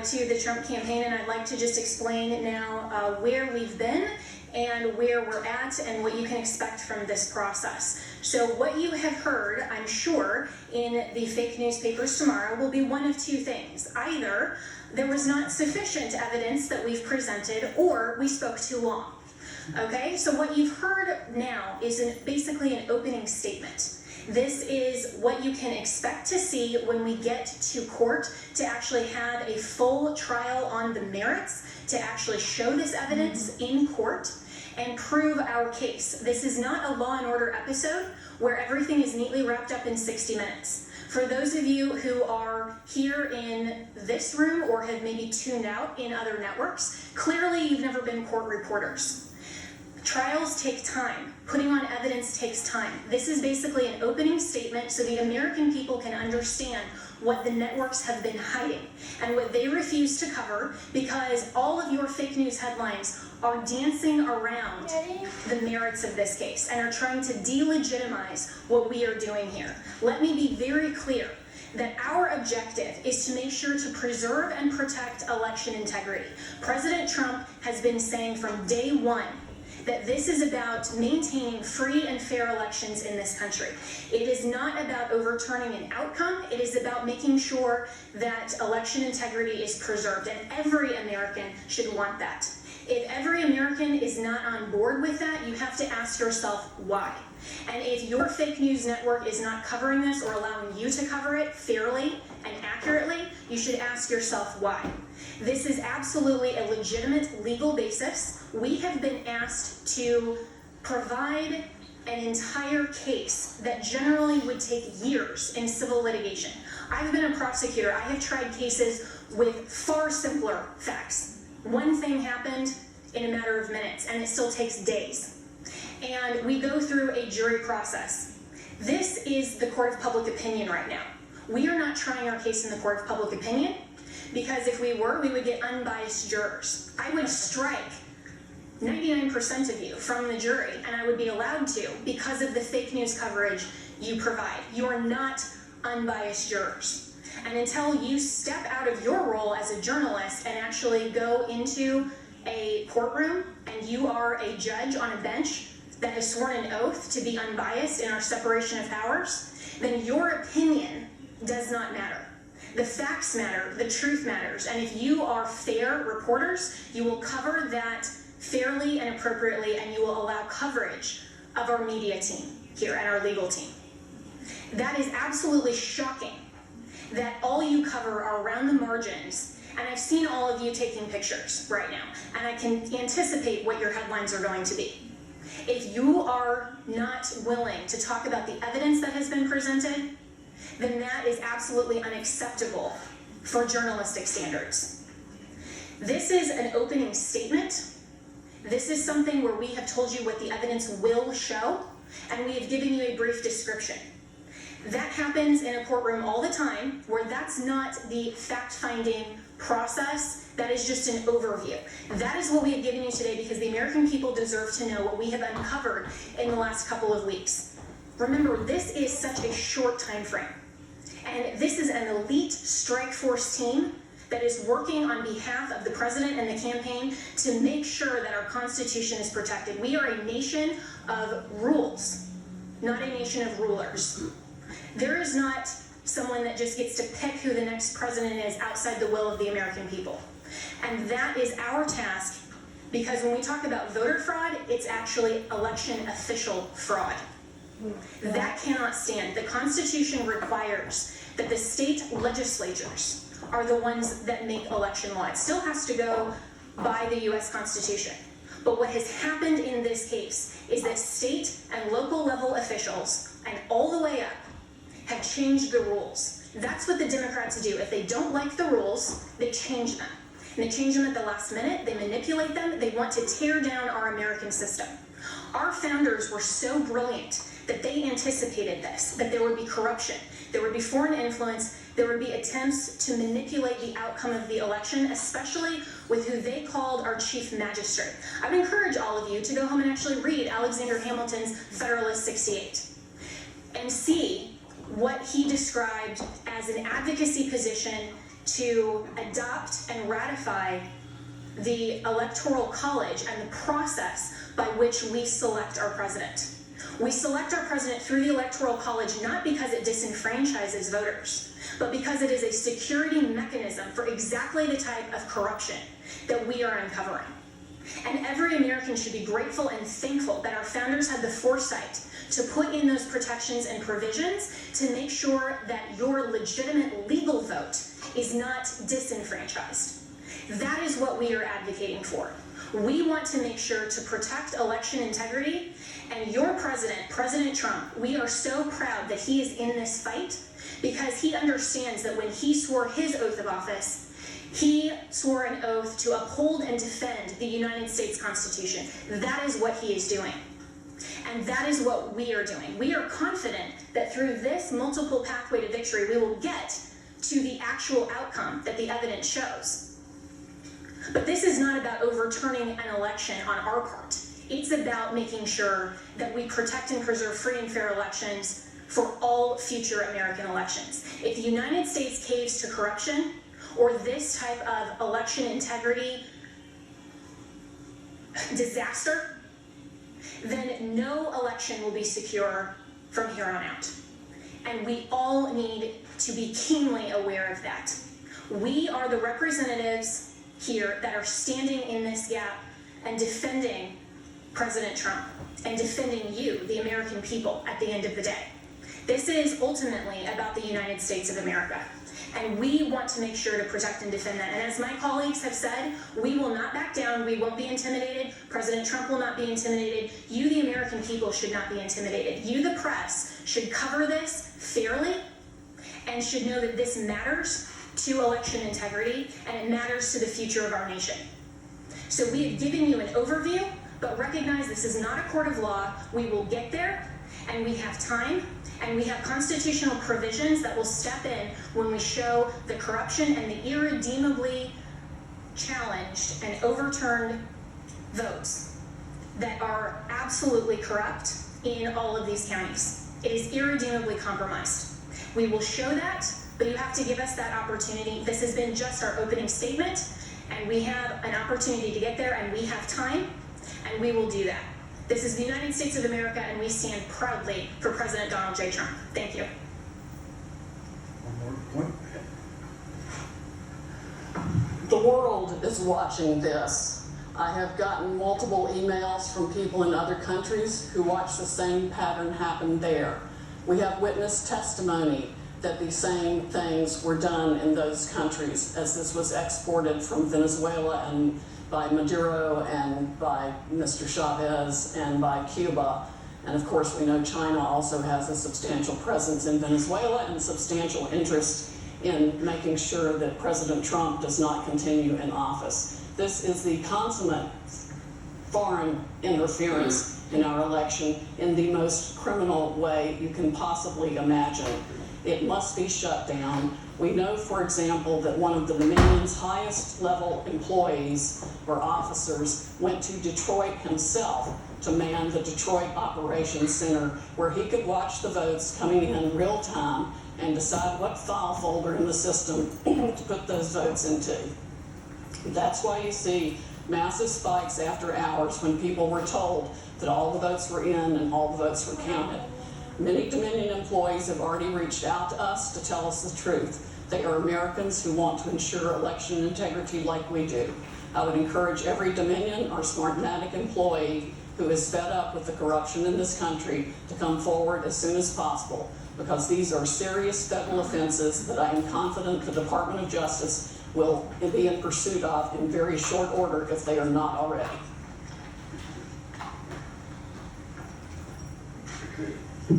to the Trump campaign, and I'd like to just explain now where we've been and where we're at and what you can expect from this process. So what you have heard, I'm sure, in the fake newspapers tomorrow will be one of two things. Either there was not sufficient evidence that we've presented, or we spoke too long. Okay, so what you've heard now is basically an opening statement. This is what you can expect to see when we get to court to actually have a full trial on the merits, to actually show this evidence in court and prove our case. This is not a Law and Order episode where everything is neatly wrapped up in 60 minutes. For those of you who are here in this room or have maybe tuned out in other networks, clearly you've never been court reporters. Trials take time. Putting on evidence takes time. This is basically an opening statement so the American people can understand what the networks have been hiding and what they refuse to cover, because all of your fake news headlines are dancing around the merits of this case and are trying to delegitimize what we are doing here. Let me be very clear that our objective is to make sure to preserve and protect election integrity. President Trump has been saying from day one that this is about maintaining free and fair elections in this country. It is not about overturning an outcome. It is about making sure that election integrity is preserved, and every American should want that. If every American is not on board with that, you have to ask yourself why. And if your fake news network is not covering this or allowing you to cover it fairly and accurately, you should ask yourself why. This is absolutely a legitimate legal basis. We have been asked to provide an entire case that generally would take years in civil litigation. I've been a prosecutor. I have tried cases with far simpler facts. One thing happened in a matter of minutes, and it still takes days. And we go through a jury process. This is the court of public opinion right now. We are not trying our case in the court of public opinion, because if we were, we would get unbiased jurors. I would strike 99% of you from the jury, and I would be allowed to because of the fake news coverage you provide. You are not unbiased jurors. And until you step out of your role as a journalist and actually go into a courtroom and you are a judge on a bench that has sworn an oath to be unbiased in our separation of powers, then your opinion does not matter. The facts matter, the truth matters, and if you are fair reporters, you will cover that fairly and appropriately, and you will allow coverage of our media team here and our legal team. That is absolutely shocking that all you cover are around the margins, and I've seen all of you taking pictures right now, and I can anticipate what your headlines are going to be. If you are not willing to talk about the evidence that has been presented, then that is absolutely unacceptable for journalistic standards. This is an opening statement. This is something where we have told you what the evidence will show, and we have given you a brief description. That happens in a courtroom all the time, where that's not the fact-finding process, that is just an overview. That is what we have given you today, because the American people deserve to know what we have uncovered in the last couple of weeks. Remember, this is such a short time frame. And this is an elite strike force team that is working on behalf of the president and the campaign to make sure that our Constitution is protected. We are a nation of rules, not a nation of rulers. There is not someone that just gets to pick who the next president is outside the will of the American people. And that is our task, because when we talk about voter fraud, it's actually election official fraud. That cannot stand. The Constitution requires that the state legislatures are the ones that make election law. It still has to go by the US Constitution. But what has happened in this case is that state and local level officials, and all the way up, have changed the rules. That's what the Democrats do. If they don't like the rules, they change them. And they change them at the last minute, they manipulate them, they want to tear down our American system. Our founders were so brilliant that they anticipated this, that there would be corruption, there would be foreign influence, there would be attempts to manipulate the outcome of the election, especially with who they called our chief magistrate. I would encourage all of you to go home and actually read Alexander Hamilton's Federalist 68 and see what he described as an advocacy position to adopt and ratify the Electoral College and the process by which we select our president. We select our president through the Electoral College not because it disenfranchises voters, but because it is a security mechanism for exactly the type of corruption that we are uncovering. And every American should be grateful and thankful that our founders had the foresight to put in those protections and provisions to make sure that your legitimate legal vote is not disenfranchised. That is what we are advocating for. We want to make sure to protect election integrity, and your president, President Trump, we are so proud that he is in this fight because he understands that when he swore his oath of office, he swore an oath to uphold and defend the United States Constitution. That is what he is doing. And that is what we are doing. We are confident that through this multiple pathway to victory, we will get to the actual outcome that the evidence shows. But this is not about overturning an election on our part. It's about making sure that we protect and preserve free and fair elections for all future American elections. If the United States caves to corruption or this type of election integrity disaster, then no election will be secure from here on out. And we all need to be keenly aware of that. We are the representatives here that are standing in this gap and defending President Trump and defending you, the American people, at the end of the day. This is ultimately about the United States of America. And we want to make sure to protect and defend that. And as my colleagues have said, we will not back down. We won't be intimidated. President Trump will not be intimidated. You, the American people, should not be intimidated. You, the press, should cover this fairly and should know that this matters to election integrity and it matters to the future of our nation. So we have given you an overview, but recognize this is not a court of law. We will get there, and we have time. And we have constitutional provisions that will step in when we show the corruption and the irredeemably challenged and overturned votes that are absolutely corrupt in all of these counties. It is irredeemably compromised. We will show that, but you have to give us that opportunity. This has been just our opening statement, and we have an opportunity to get there, and we have time, and we will do that. This is the United States of America, and we stand proudly for President Donald J. Trump. Thank you. One more point. The world is watching this. I have gotten multiple emails from people in other countries who watch the same pattern happen there. We have witness testimony that these same things were done in those countries as this was exported from Venezuela and by Maduro and by Mr. Chavez and by Cuba. And of course we know China also has a substantial presence in Venezuela and substantial interest in making sure that President Trump does not continue in office. This is the consummate foreign interference in our election in the most criminal way you can possibly imagine. It must be shut down. We know, for example, that one of the Dominion's highest level employees or officers went to Detroit himself to man the Detroit Operations Center, where he could watch the votes coming in real time and decide what file folder in the system to put those votes into. That's why you see massive spikes after hours when people were told that all the votes were in and all the votes were counted. Many Dominion employees have already reached out to us to tell us the truth. They are Americans who want to ensure election integrity like we do. I would encourage every Dominion or Smartmatic employee who is fed up with the corruption in this country to come forward as soon as possible, because these are serious federal offenses that I am confident the Department of Justice will be in pursuit of in very short order if they are not already.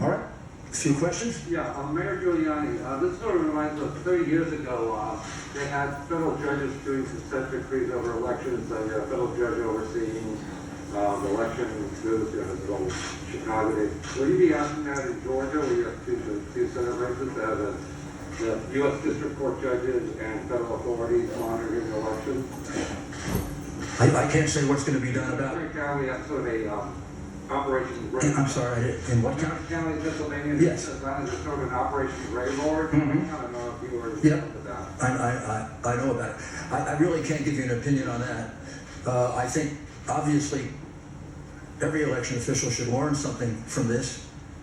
All right, a few questions? Yeah, Mayor Giuliani, this sort of reminds us, 30 years ago, they had federal judges doing consent decrees over elections, a federal judge overseeing the election, this little Chicago day. Will you be asking that in Georgia, where you have two Senate races, to have the U.S. District Court judges and federal authorities monitoring the election? I can't say what's going to be done about it. Every county has sort of a Operation Gray. I'm sorry, in what county? County, Pennsylvania. Yes. There's sort of an Operation Gray Lord. Mhm. I don't know if you were Yeah. with that. I know about it. I really can't give you an opinion on that. I think, obviously, every election official should learn something from this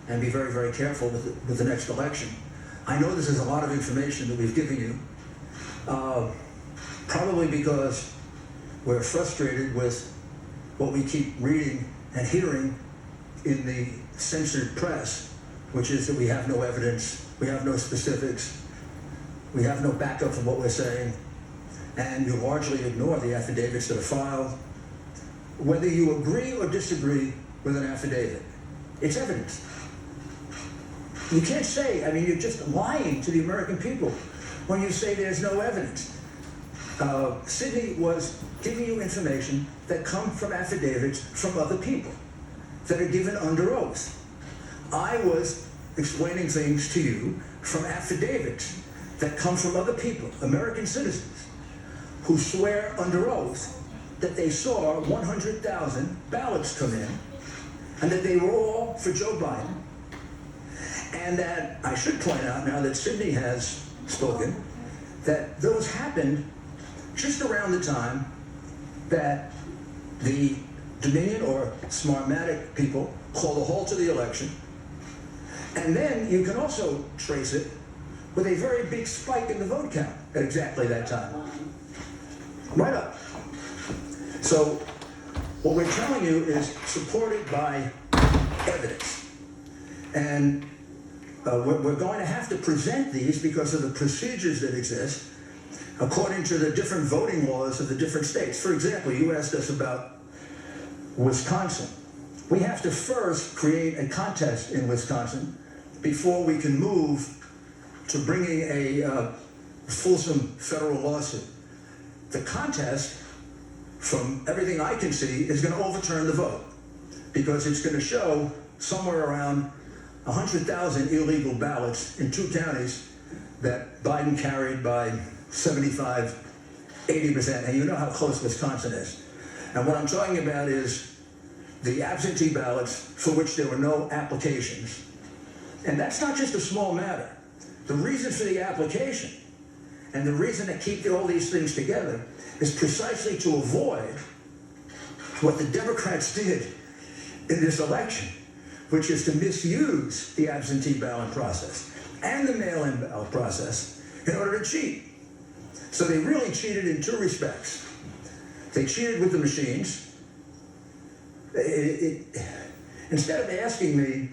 and be very, very careful with the next election. I know this is a lot of information that we've given you, probably because we're frustrated with what we keep reading and hearing in the censored press, which is that we have no evidence, we have no specifics, we have no backup for what we're saying, and you largely ignore the affidavits that are filed. Whether you agree or disagree with an affidavit, it's evidence. You can't say, I mean, you're just lying to the American people when you say there's no evidence. Sidney was giving you information that come from affidavits from other people that are given under oath. I was explaining things to you from affidavits that come from other people, American citizens, who swear under oath that they saw 100,000 ballots come in and that they were all for Joe Biden. And that I should point out, now that Sidney has spoken, that those happened just around the time that the Dominion or Smartmatic people called a halt to the election. And then you can also trace it with a very big spike in the vote count at exactly that time. Right up. So what we're telling you is supported by evidence. And we're going to have to present these because of the procedures that exist according to the different voting laws of the different states. For example, you asked us about Wisconsin. We have to first create a contest in Wisconsin before we can move to bringing a fulsome federal lawsuit. The contest, from everything I can see, is going to overturn the vote because it's going to show somewhere around 100,000 illegal ballots in 2 counties that Biden carried by 75, 80%, and you know how close Wisconsin is. And what I'm talking about is the absentee ballots for which there were no applications. And that's not just a small matter. The reason for the application and the reason to keep all these things together is precisely to avoid what the Democrats did in this election, which is to misuse the absentee ballot process and the mail-in ballot process in order to cheat. So they really cheated in 2 respects. They cheated with the machines. Instead of asking me,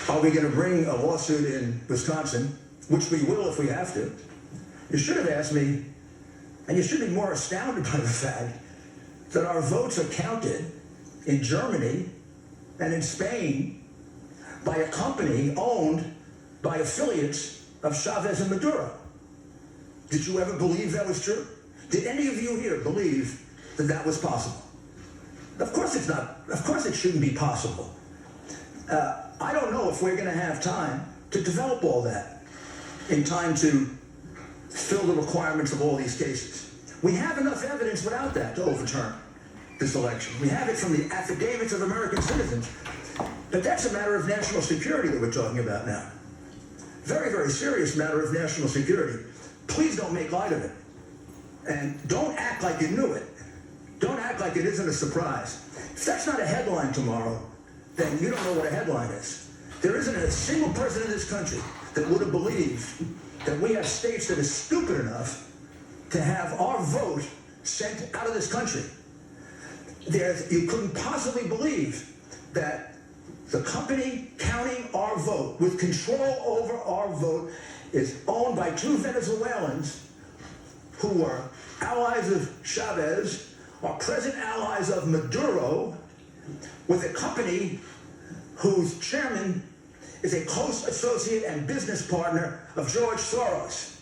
are we going to bring a lawsuit in Wisconsin, which we will if we have to, you should have asked me, and you should be more astounded by the fact that our votes are counted in Germany and in Spain by a company owned by affiliates of Chavez and Maduro. Did you ever believe that was true? Did any of you here believe that that was possible? Of course it's not. Of course it shouldn't be possible. I don't know if we're going to have time to develop all that in time to fill the requirements of all these cases. We have enough evidence without that to overturn this election. We have it from the affidavits of American citizens. But that's a matter of national security that we're talking about now. Very, very serious matter of national security. Please don't make light of it. And don't act like you knew it. Don't act like it isn't a surprise. If that's not a headline tomorrow, then you don't know what a headline is. There isn't a single person in this country that would have believed that we have states that are stupid enough to have our vote sent out of this country. You couldn't possibly believe that the company counting our vote, with control over our vote, is owned by two Venezuelans who were allies of Chavez, are present allies of Maduro, with a company whose chairman is a close associate and business partner of George Soros,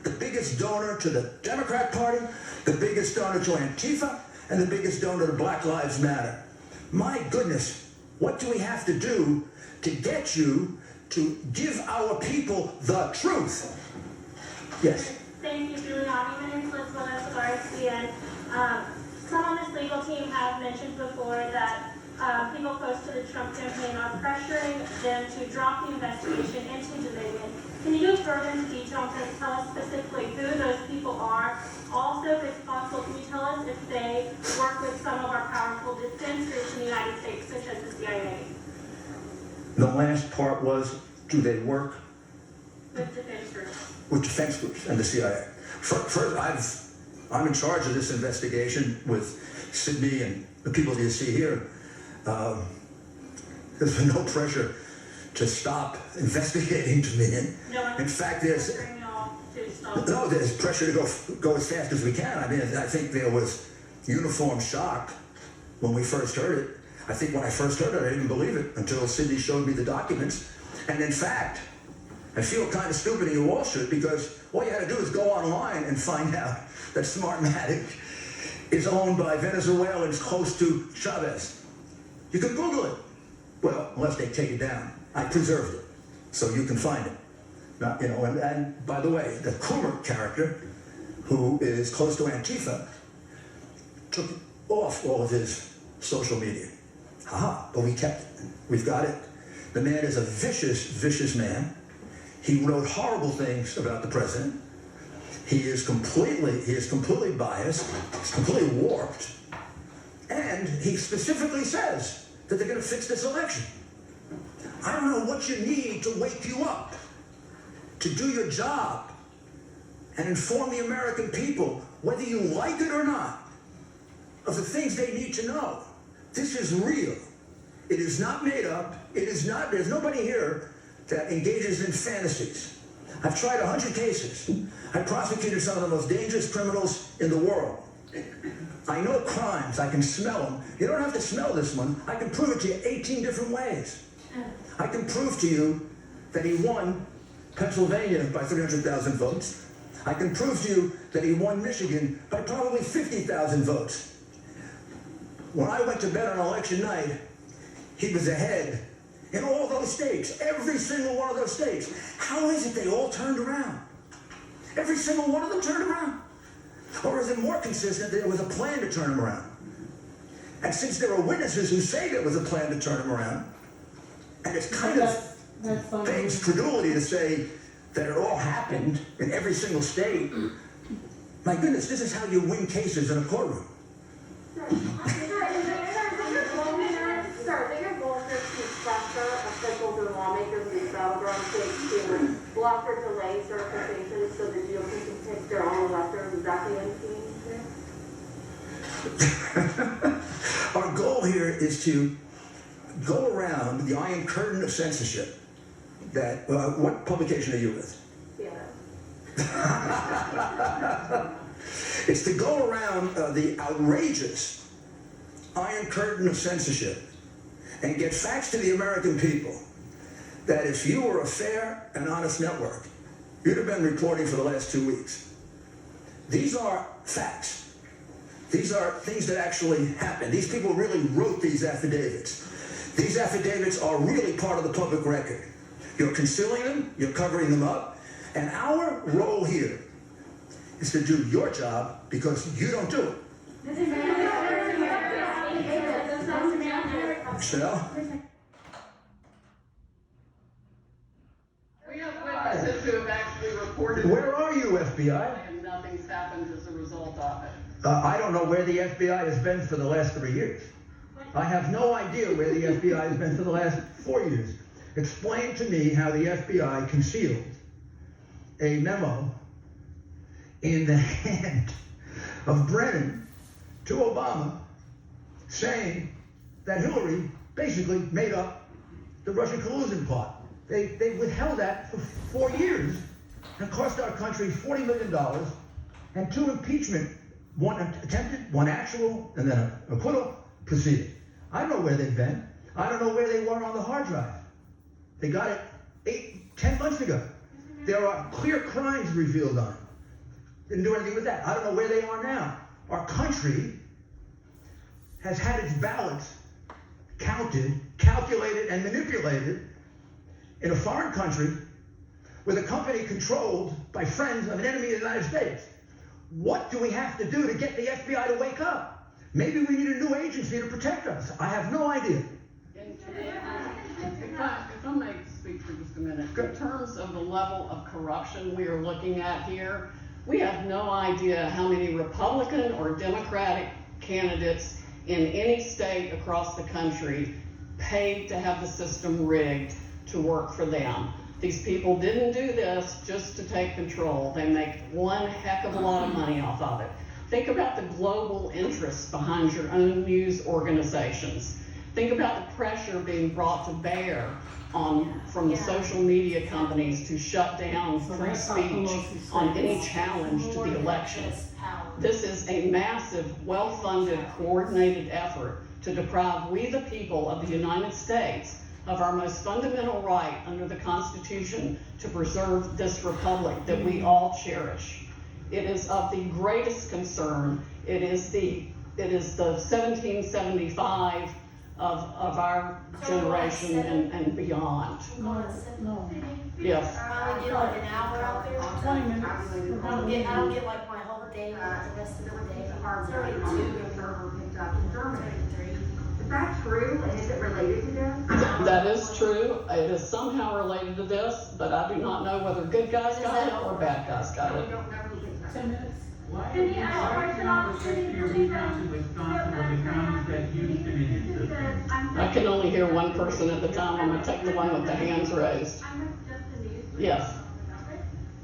the biggest donor to the Democrat Party, the biggest donor to Antifa, and the biggest donor to Black Lives Matter. My goodness, what do we have to do to get you to give our people the truth? Yes. Thank you, Giuliani. My name is Liz Willis with RCN. Some on this legal team have mentioned before that people close to the Trump campaign are pressuring them to drop the investigation into Dominion. Can you go further into detail and tell us specifically who those people are? Also, if it's possible, can you tell us if they work with some of our powerful defense groups in the United States, such as the CIA? The last part was, do they work With defense groups. with defense groups and the CIA? First, I'm in charge of this investigation with Sidney and the people that you see here. There's been no pressure to stop investigating Dominion. No, In fact, there's pressuring y'all to stop. no, there's pressure to go as fast as we can. I mean, I think there was uniform shock when we first heard it. I think when I first heard it, I didn't believe it until Sidney showed me the documents. And in fact, I feel kind of stupid, and you all should, because all you had to do is go online and find out that Smartmatic is owned by Venezuelans close to Chavez. You can Google it. Well, unless they take it down. I preserved it, so you can find it. Now, you know, and by the way, the Kummer character, who is close to Antifa, took off all of his social media. But we kept it. We've got it. The man is a vicious, vicious man. He wrote horrible things about the president. He is completely biased. He's completely warped. And he specifically says that they're going to fix this election. I don't know what you need to wake you up, to do your job, and inform the American people, whether you like it or not, of the things they need to know. This is real. It is not made up. It is not, there's nobody here that engages in fantasies. I've tried 100 cases. I prosecuted some of the most dangerous criminals in the world. I know crimes. I can smell them. You don't have to smell this one. I can prove it to you 18 different ways. I can prove to you that he won Pennsylvania by 300,000 votes. I can prove to you that he won Michigan by probably 50,000 votes. When I went to bed on election night, he was ahead in all those states, every single one of those states. How is it they all turned around? Every single one of them turned around? Or is it more consistent that there was a plan to turn them around? And since there are witnesses who say there was a plan to turn them around, and it's kind of begs credulity to say that it all happened in every single state, my goodness, this is how you win cases in a courtroom. Sir, they are going to pressure officials and lawmakers in these battleground states to block or delay certification so the GOP can pick their own electors. Is that the end game? Our goal here is to go around the Iron Curtain of censorship. That what publication are you with? Yeah. It's to go around the outrageous Iron Curtain of censorship and get facts to the American people that if you were a fair and honest network, you'd have been reporting for the last 2 weeks. These are facts. These are things that actually happened. These people really wrote these affidavits. These affidavits are really part of the public record. You're concealing them, you're covering them up, and our role here is to do your job because you don't do it. Michelle? We have witnesses who have actually reported. Where are you, FBI? And nothing's happened as a result of it. I don't know where the FBI has been for the last 3 years. What I have no idea where the FBI has been for the last 4 years. Explain to me how the FBI concealed a memo in the hand of Brennan to Obama saying that Hillary basically made up the Russian collusion plot. They withheld that for 4 years and cost our country $40 million and 2 impeachment, one attempted, one actual, and then an acquittal proceeding. I don't know where they've been. I don't know where they were on the hard drive. They got it 10 months ago. There are clear crimes revealed on it. Didn't do anything with that. I don't know where they are now. Our country has had its ballots counted, calculated, and manipulated in a foreign country with a company controlled by friends of an enemy of the United States. What do we have to do to get the FBI to wake up? Maybe we need a new agency to protect us. I have no idea. If I may speak for just a minute, in terms of the level of corruption we are looking at here, we have no idea how many Republican or Democratic candidates in any state across the country paid to have the system rigged to work for them. These people didn't do this just to take control. They make one heck of a lot of money off of it. Think about the global interests behind your own news organizations. Think about the pressure being brought to bear from the social media companies to shut down free speech on any challenge to the election. This is a massive, well-funded, coordinated effort to deprive we the people of the United States of our most fundamental right under the Constitution to preserve this republic that we all cherish. It is of the greatest concern. It is the 1775 of our generation and beyond. Yes. I get like an hour out there. 20 minutes. I don't get like my whole day, the rest of the day. It's already 2. server picked up in Germany. Is that true, and is it related to this? That is true. It is somehow related to this, but I do not know whether good guys got it or bad guys got it. 10 minutes. Why do you ask a question on Your county, Wisconsin, or the counties that use Dominion system? I can only hear one person at the time. I'm gonna take the one with the hands raised. I'm with Just the News. Yes.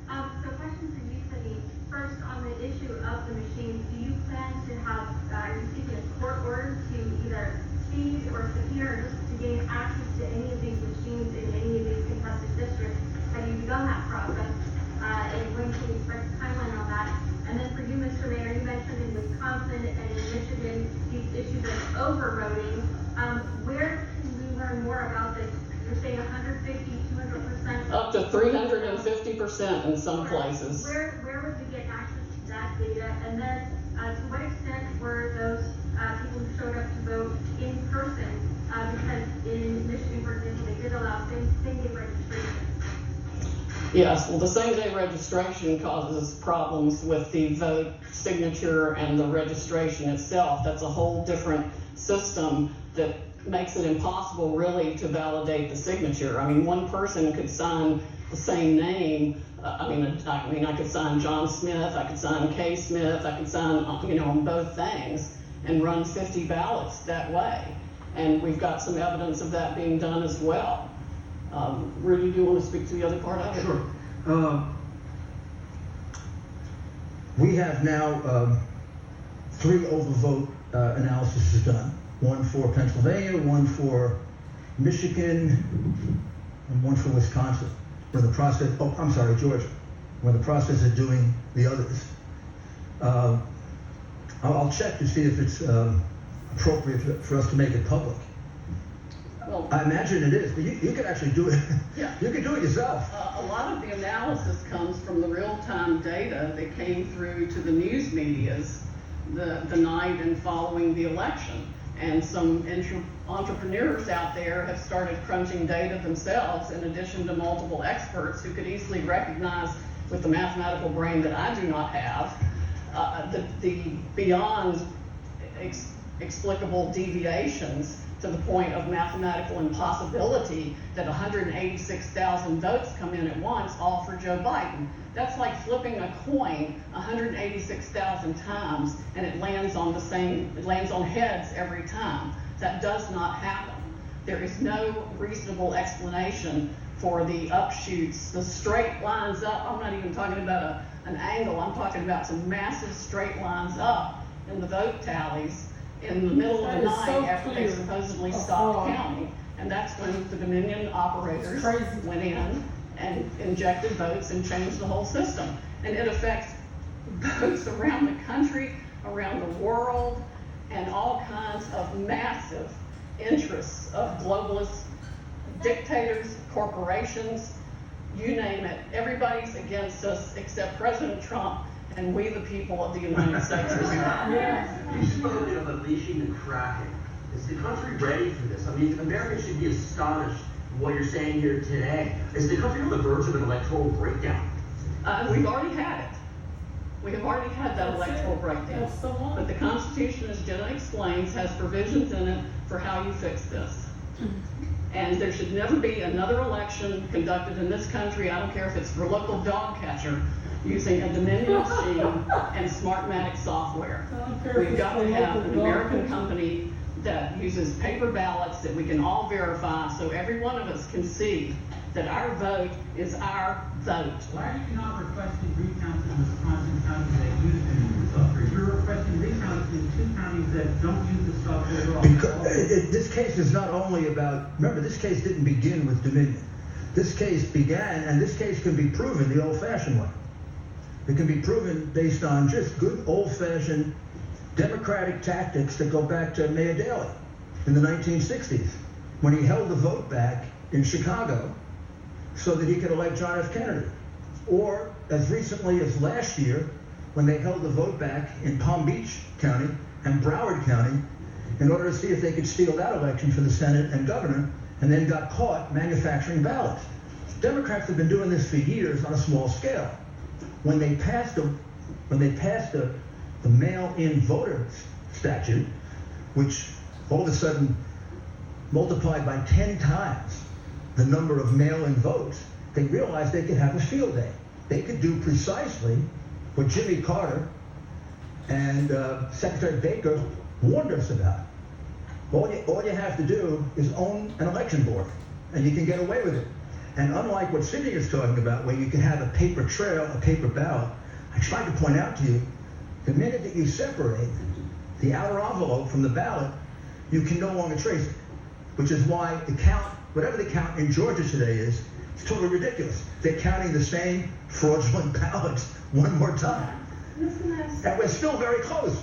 So question for you, Cindy. First, on the issue of the machines, do you plan to have, are you seeking a court order to either seize or subpoena or just to gain access to any of these machines in any of these contested districts? Have you begun that process? And when can you expect a timeline on that? And then for you, Mr. Mayor, you mentioned in Wisconsin and in Michigan these issues of overvoting. Where can we learn more about this? You're saying 150, 200%? Up to 350% in some places. Where would we get access to that data? And then to what extent were those people who showed up to vote in person? Because in Michigan, for example, they did allow same-day registration. Yes, well, the same-day registration causes problems with the vote signature and the registration itself. That's a whole different system that makes it impossible really to validate the signature. I mean, one person could sign the same name. I could sign John Smith, I could sign Kay Smith, I could sign, on both things and run 50 ballots that way. And we've got some evidence of that being done as well. Rudy, do you want to speak to the other part of it? Sure. We have now 3 overvote analyses done. One for Pennsylvania, one for Michigan, and one for Wisconsin. We're in the process, Georgia. We're in the process of doing the others. I'll check to see if it's appropriate for us to make it public. Well, I imagine it is, but you can actually do it. Yeah. You can do it yourself. A lot of the analysis comes from the real-time data that came through to the news medias the night and following the election. And some entrepreneurs out there have started crunching data themselves in addition to multiple experts who could easily recognize with the mathematical brain that I do not have the beyond explicable deviations to the point of mathematical impossibility that 186,000 votes come in at once, all for Joe Biden. That's like flipping a coin 186,000 times and it lands on heads every time. That does not happen. There is no reasonable explanation for the upshoots, the straight lines up. I'm not even talking about an angle. I'm talking about some massive straight lines up in the vote tallies in the middle of the night after they supposedly stopped counting. And that's when the Dominion operators went in and injected votes and changed the whole system. And it affects votes around the country, around the world, and all kinds of massive interests of globalists, dictators, corporations, you name it. Everybody's against us except President Trump and we the people of the United States of America. You spoke of unleashing the Krakin. Is the country ready for this? I mean, Americans should be astonished at what you're saying here today. Is the country on the verge of an electoral breakdown? We've already had it. We have already had that electoral breakdown. But the Constitution, as Jenna explains, has provisions in it for how you fix this. And there should never be another election conducted in this country, I don't care if it's for local dog catcher, using a Dominion machine and Smartmatic software. We've got to have an American company that uses paper ballots that we can all verify so every one of us can see that our vote is our vote. Why are you not requesting recounts in Wisconsin counties that use the software? You're requesting recounts in 2 counties that don't use the software at all. Because this case is not only about, remember, this case didn't begin with Dominion. This case began, and this case can be proven the old-fashioned way. It can be proven based on just good old-fashioned democratic tactics that go back to Mayor Daley in the 1960s, when he held the vote back in Chicago so that he could elect John F. Kennedy. Or as recently as last year, when they held the vote back in Palm Beach County and Broward County in order to see if they could steal that election for the Senate and governor, and then got caught manufacturing ballots. Democrats have been doing this for years on a small scale. When they passed the mail-in voter statute, which all of a sudden multiplied by 10 times the number of mail-in votes, they realized they could have a field day. They could do precisely what Jimmy Carter and Secretary Baker warned us about. All you have to do is own an election board, and you can get away with it. And unlike what Sidney is talking about, where you can have a paper trail, a paper ballot, I tried to point out to you, the minute that you separate the outer envelope from the ballot, you can no longer trace it, which is why the count, whatever the count in Georgia today is, it's totally ridiculous. They're counting the same fraudulent ballots one more time. And we're still very close.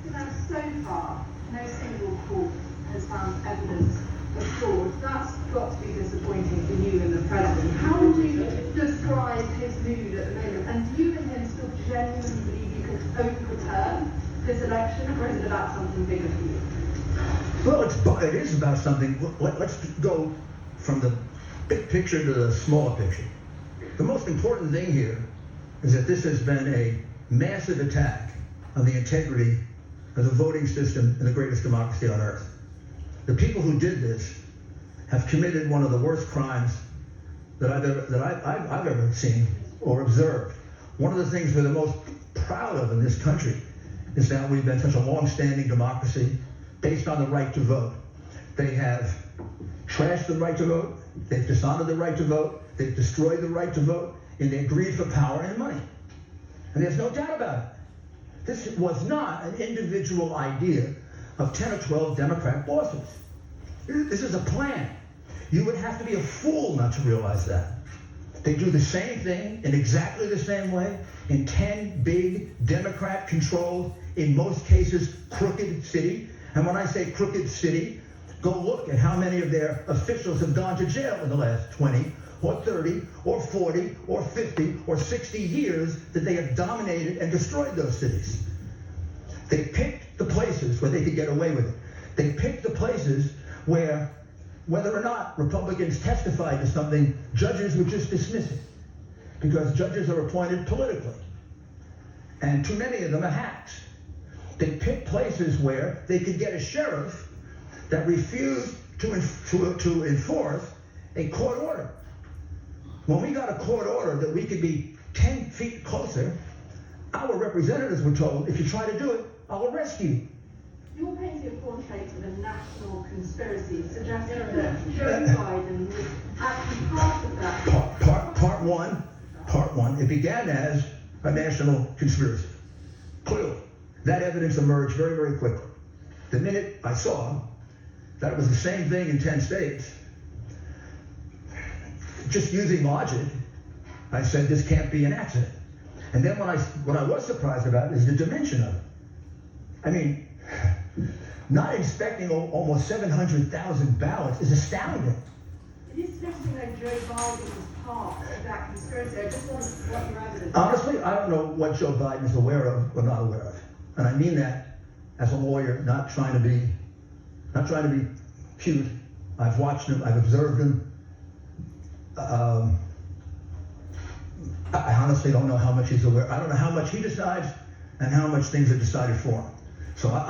Mr. Mayor, so far, no single court has found evidence of fraud. That's got to be disappointing for you and the President. How would you describe his mood at the moment? And do you and him still genuinely believe you can overturn this election, or is it about something bigger for you? Well, it is about something. Let's go from the big picture to the smaller picture. The most important thing here is that this has been a massive attack on the integrity of the voting system in the greatest democracy on earth. The people who did this have committed one of the worst crimes that I've ever seen or observed. One of the things we're the most proud of in this country is that we've been such a long-standing democracy based on the right to vote. They have trashed the right to vote, they've dishonored the right to vote, they've destroyed the right to vote in their greed for power and money. And there's no doubt about it. This was not an individual idea of 10 or 12 Democrat bosses. This is a plan. You would have to be a fool not to realize that. They do the same thing in exactly the same way in 10 big Democrat-controlled, in most cases, crooked cities. And when I say crooked city, go look at how many of their officials have gone to jail in the last 20 or 30 or 40 or 50 or 60 years that they have dominated and destroyed those cities. They picked the places where they could get away with it. They picked the places where, whether or not Republicans testified to something, judges would just dismiss it, because judges are appointed politically. And too many of them are hacks. They picked places where they could get a sheriff that refused to enforce a court order. When we got a court order that we could be 10 feet closer, our representatives were told, if you try to do it, I'll arrest you. You're painting a portrait of a national conspiracy, suggesting that Joe Biden was actually part of that. Part one, it began as a national conspiracy. Clearly, that evidence emerged very, very quickly. The minute I saw that it was the same thing in 10 states, just using logic, I said this can't be an accident. And then what I was surprised about is the dimension of it. I mean, not inspecting almost 700,000 ballots is astounding. It is suggesting that Joe Biden was part of that conspiracy. I just want what your evidence. Honestly, I don't know what Joe Biden is aware of or not aware of. And I mean that as a lawyer, not trying to be cute. I've watched him, I've observed him. I honestly don't know how much he's aware. I don't know how much he decides and how much things are decided for him. So One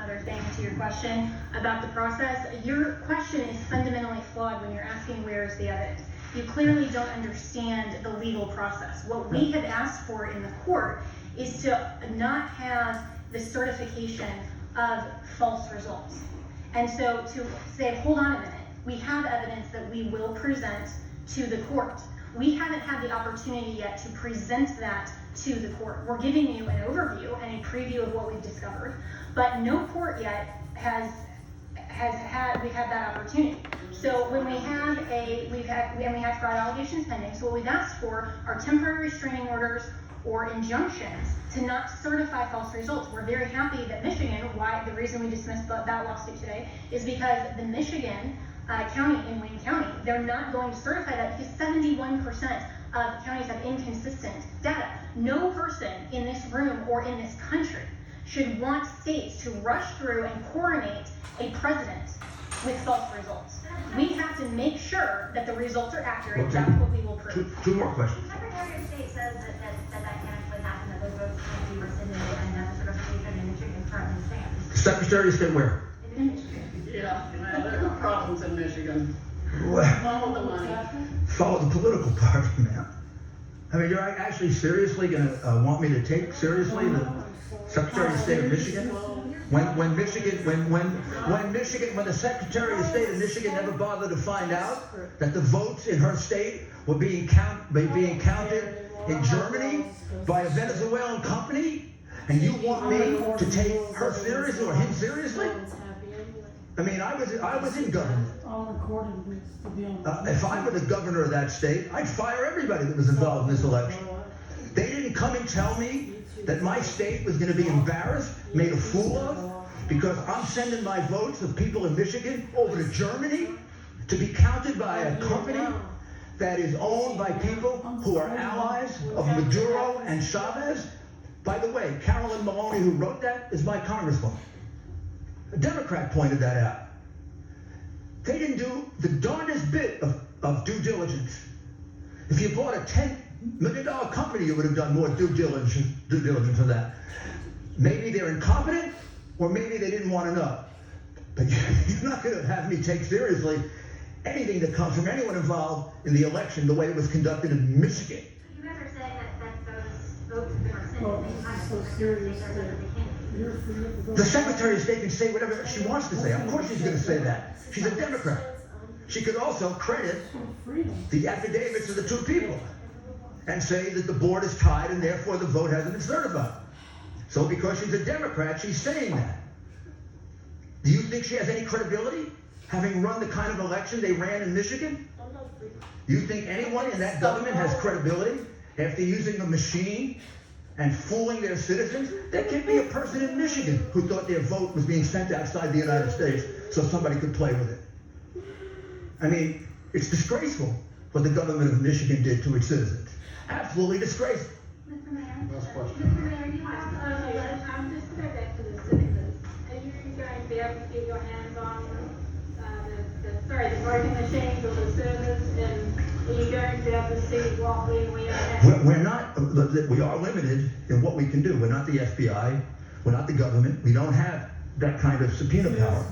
other thing to your question about the process. Your question is fundamentally flawed when you're asking where is the evidence. You clearly don't understand the legal process. What we have asked for in the court is to not have the certification of false results. And so to say, hold on a minute, we have evidence that we will present to the court. We haven't had the opportunity yet to present that to the court. We're giving you an overview and a preview of what we've discovered, but no court yet we've had that opportunity. So when we have fraud allegations pending, so what we've asked for are temporary restraining orders or injunctions to not certify false results. We're very happy that Michigan, the reason we dismissed that lawsuit today is because the Michigan county in Wayne County, they're not going to certify that because 71% of counties have inconsistent data. No person in this room or in this country should want states to rush through and coronate a president with false results. We have to make sure that the results are accurate. Okay. That's what we will prove. Two more questions. The Secretary of State says that can actually happen, that those votes can't be rescinded, and that the certification in Michigan currently stands. Secretary of State where? In Michigan. Yeah, there are problems in Michigan. Well, Follow the money. follow the political party, man. I mean, you're actually seriously going to want me to take seriously the Secretary of State of Michigan? When the Secretary of State of Michigan never bothered to find out that the votes in her state were being counted in Germany by a Venezuelan company, and you want me to take her seriously or him seriously? I mean, I was in government. If I were the governor of that state, I'd fire everybody that was involved in this election. They didn't come and tell me that my state was going to be embarrassed, made a fool of, because I'm sending my votes of people in Michigan over to Germany to be counted by a company that is owned by people who are allies of Maduro and Chavez. By the way, Carolyn Maloney, who wrote that, is my congresswoman. A Democrat pointed that out. They didn't do the darndest bit of due diligence. If you bought a $10 million company, you would have done more due diligence than that. Maybe they're incompetent, or maybe they didn't want to know. But you're not going to have me take seriously anything that comes from anyone involved in the election the way it was conducted in Michigan. You guys are saying that those votes have been rescinded. So serious. The Secretary of State can say whatever she wants to say. Of course she's going to say that. She's a Democrat. She could also credit the affidavits of the two people and say that the board is tied and therefore the vote hasn't been certified. So because she's a Democrat, she's saying that. Do you think she has any credibility, having run the kind of election they ran in Michigan? You think anyone in that government has credibility after using a machine and fooling their citizens? There can't be a person in Michigan who thought their vote was being sent outside the United States so somebody could play with it. I mean, it's disgraceful what the government of Michigan did to its citizens. Absolutely disgraceful. Mr. Mayor? Last question. Mr. Mayor, you have a letter, just to go back to the citizens. Are you going to be able to get your hands on the voting machines or the servers, and are you going to be able to see what we are? We're not, we are limited in what we can do. We're not the FBI. We're not the government. We don't have that kind of subpoena power.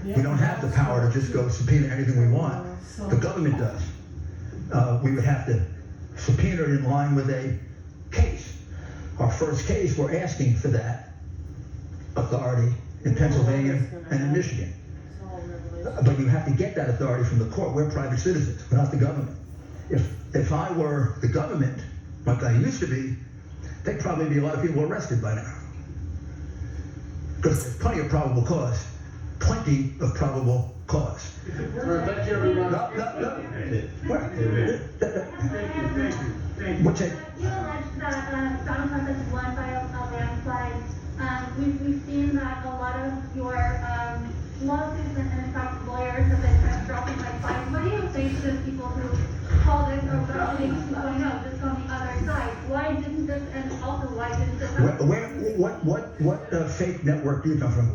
We don't have the power to just go subpoena anything we want. The government does. We would have to subpoena it in line with a case. Our first case, we're asking for that. authority in Pennsylvania and in Michigan. But you have to get that authority from the court. We're private citizens, we're not the government. If I were the government, like I used to be, there'd probably be a lot of people arrested by now. Because there's plenty of probable cause. Plenty of probable cause. Thank you, everyone. No. What's it? You allege that Donald Trump has won by a landslide. We've seen that a lot of your lawsuits and in fact lawyers have been kind of dropping like flies. What do you say to the people who call this a Revolution 2.0, just on the other side? Why didn't this, and also why didn't this happen? What fake network do you come from?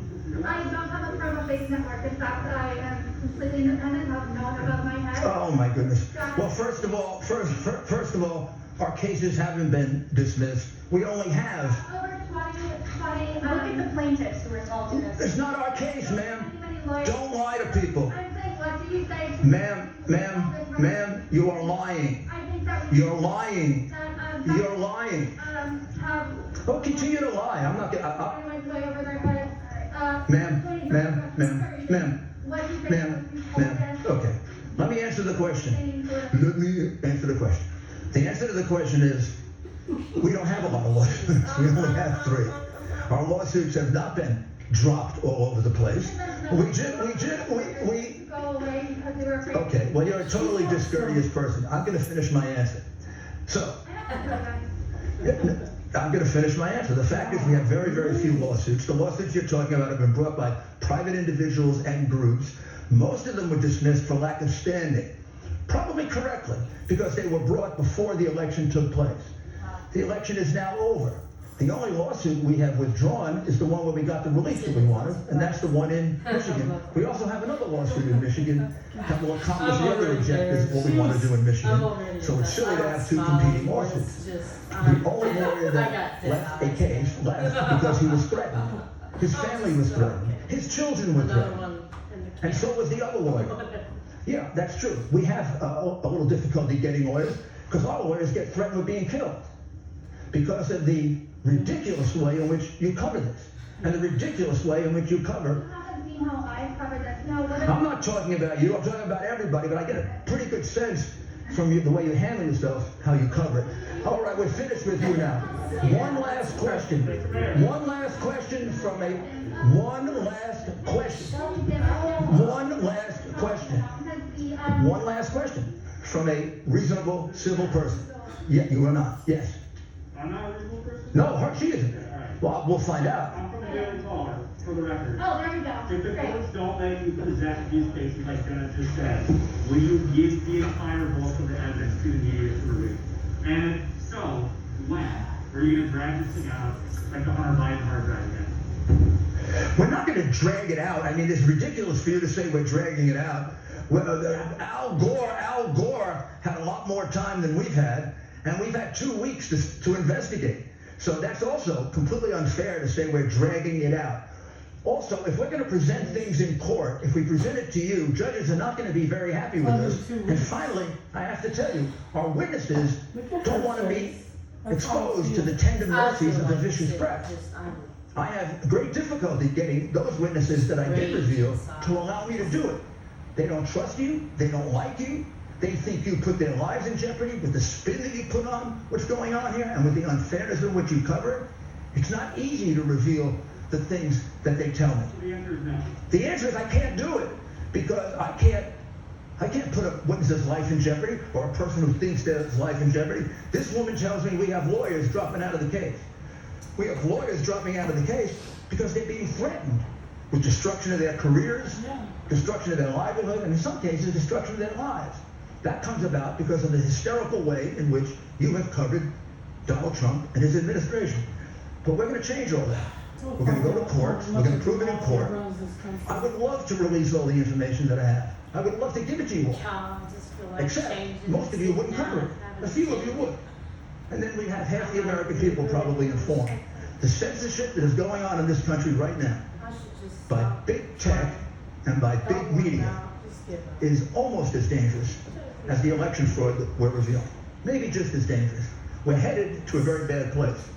I don't come from a fake network. In fact, I am completely independent, have no one above my head. Oh my goodness. Well, first of all, our cases haven't been dismissed. We only have. Over 20, look at the plaintiffs who are involved in this. It's not our case, ma'am. Lawyers. Don't lie to people. I'm saying, what do you say? Ma'am, you are lying. I think that we You're lying. that, You're lying. have Oh, continue to lie. I'm not gonna. everyone's way over their head. Ma'am. What do you think? Ma'am. Okay. Let me answer the question. The answer to the question is, we don't have a lot of lawsuits. We only have 3. Our lawsuits have not been dropped all over the place. Go away because they were afraid. Okay, well, you're a totally discourteous person. I'm going to finish my answer. So, I'm going to finish my answer. The fact is we have very, very few lawsuits. The lawsuits you're talking about have been brought by private individuals and groups. Most of them were dismissed for lack of standing. Probably correctly, because they were brought before the election took place. The election is now over. The only lawsuit we have withdrawn is the one where we got the relief that we wanted, and that's the one in Michigan. We also have another lawsuit in Michigan that will accomplish the other objectives of what we want to do in Michigan. So it's silly to have 2 competing lawsuits. The only lawyer that left a case left because he was threatened. His family was threatened. His children were threatened. And so was the other lawyer. Yeah, that's true. We have a little difficulty getting lawyers because our lawyers get threatened with being killed because of the ridiculous way in which you cover this and the ridiculous way in which you cover. You haven't seen how I've covered this. No, I'm not talking about you. I'm talking about everybody, but I get a pretty good sense from you, the way you handle yourself, how you cover it. All right, we're finished with you now. One last question. One last question from a... One last question. One last question. One last question from a reasonable, civil person. Yeah, you are not. Yes. I'm not a reasonable person? No, she isn't. Well, we'll find out. I'm from the Daily Caller, for the record. Oh, there we go. If the Great. courts don't let you possess these cases like Jenna just said, will you give the entire bulk of the evidence to the media to review? And if so, when? Are you going to drag this thing out like the Hunter Biden hard drive again? We're not going to drag it out. I mean, it's ridiculous for you to say we're dragging it out. Well, Al Gore had a lot more time than we've had, and we've had 2 weeks to investigate. So that's also completely unfair to say we're dragging it out. Also, if we're going to present things in court, if we present it to you, judges are not going to be very happy with us. And finally, I have to tell you, our witnesses don't want to be exposed to the tender mercies of the vicious press. I have great difficulty getting those witnesses that I did reveal to allow me to do it. They don't trust you. They don't like you. They think you put their lives in jeopardy with the spin that you put on what's going on here and with the unfairness of which you cover it. It's not easy to reveal the things that they tell me. The answer is no. The answer is I can't do it because I can't put a witness's life in jeopardy or a person who thinks there's life in jeopardy. This woman tells me we have lawyers dropping out of the case. We have lawyers dropping out of the case because they're being threatened with destruction of their careers, destruction of their livelihood, and in some cases, destruction of their lives. That comes about because of the hysterical way in which you have covered Donald Trump and his administration. But we're going to change all that. We're going to go to court. We're going to prove it in court. I would love to release all the information that I have. I would love to give it to you all. Except most of you wouldn't cover it. A few of you would. And then we have half the American people probably informed. The censorship that is going on in this country right now by big tech and by big media is almost as dangerous as the election fraud that we're revealing. Maybe just as dangerous. We're headed to a very bad place.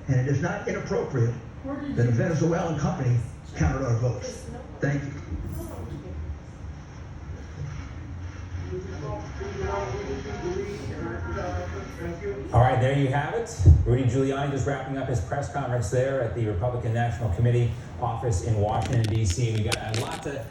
And it is not inappropriate then the Venezuelan company counted our votes. Thank you. All right, there you have it. Rudy Giuliani just wrapping up his press conference there at the Republican National Committee office in Washington, D.C. We got a lot to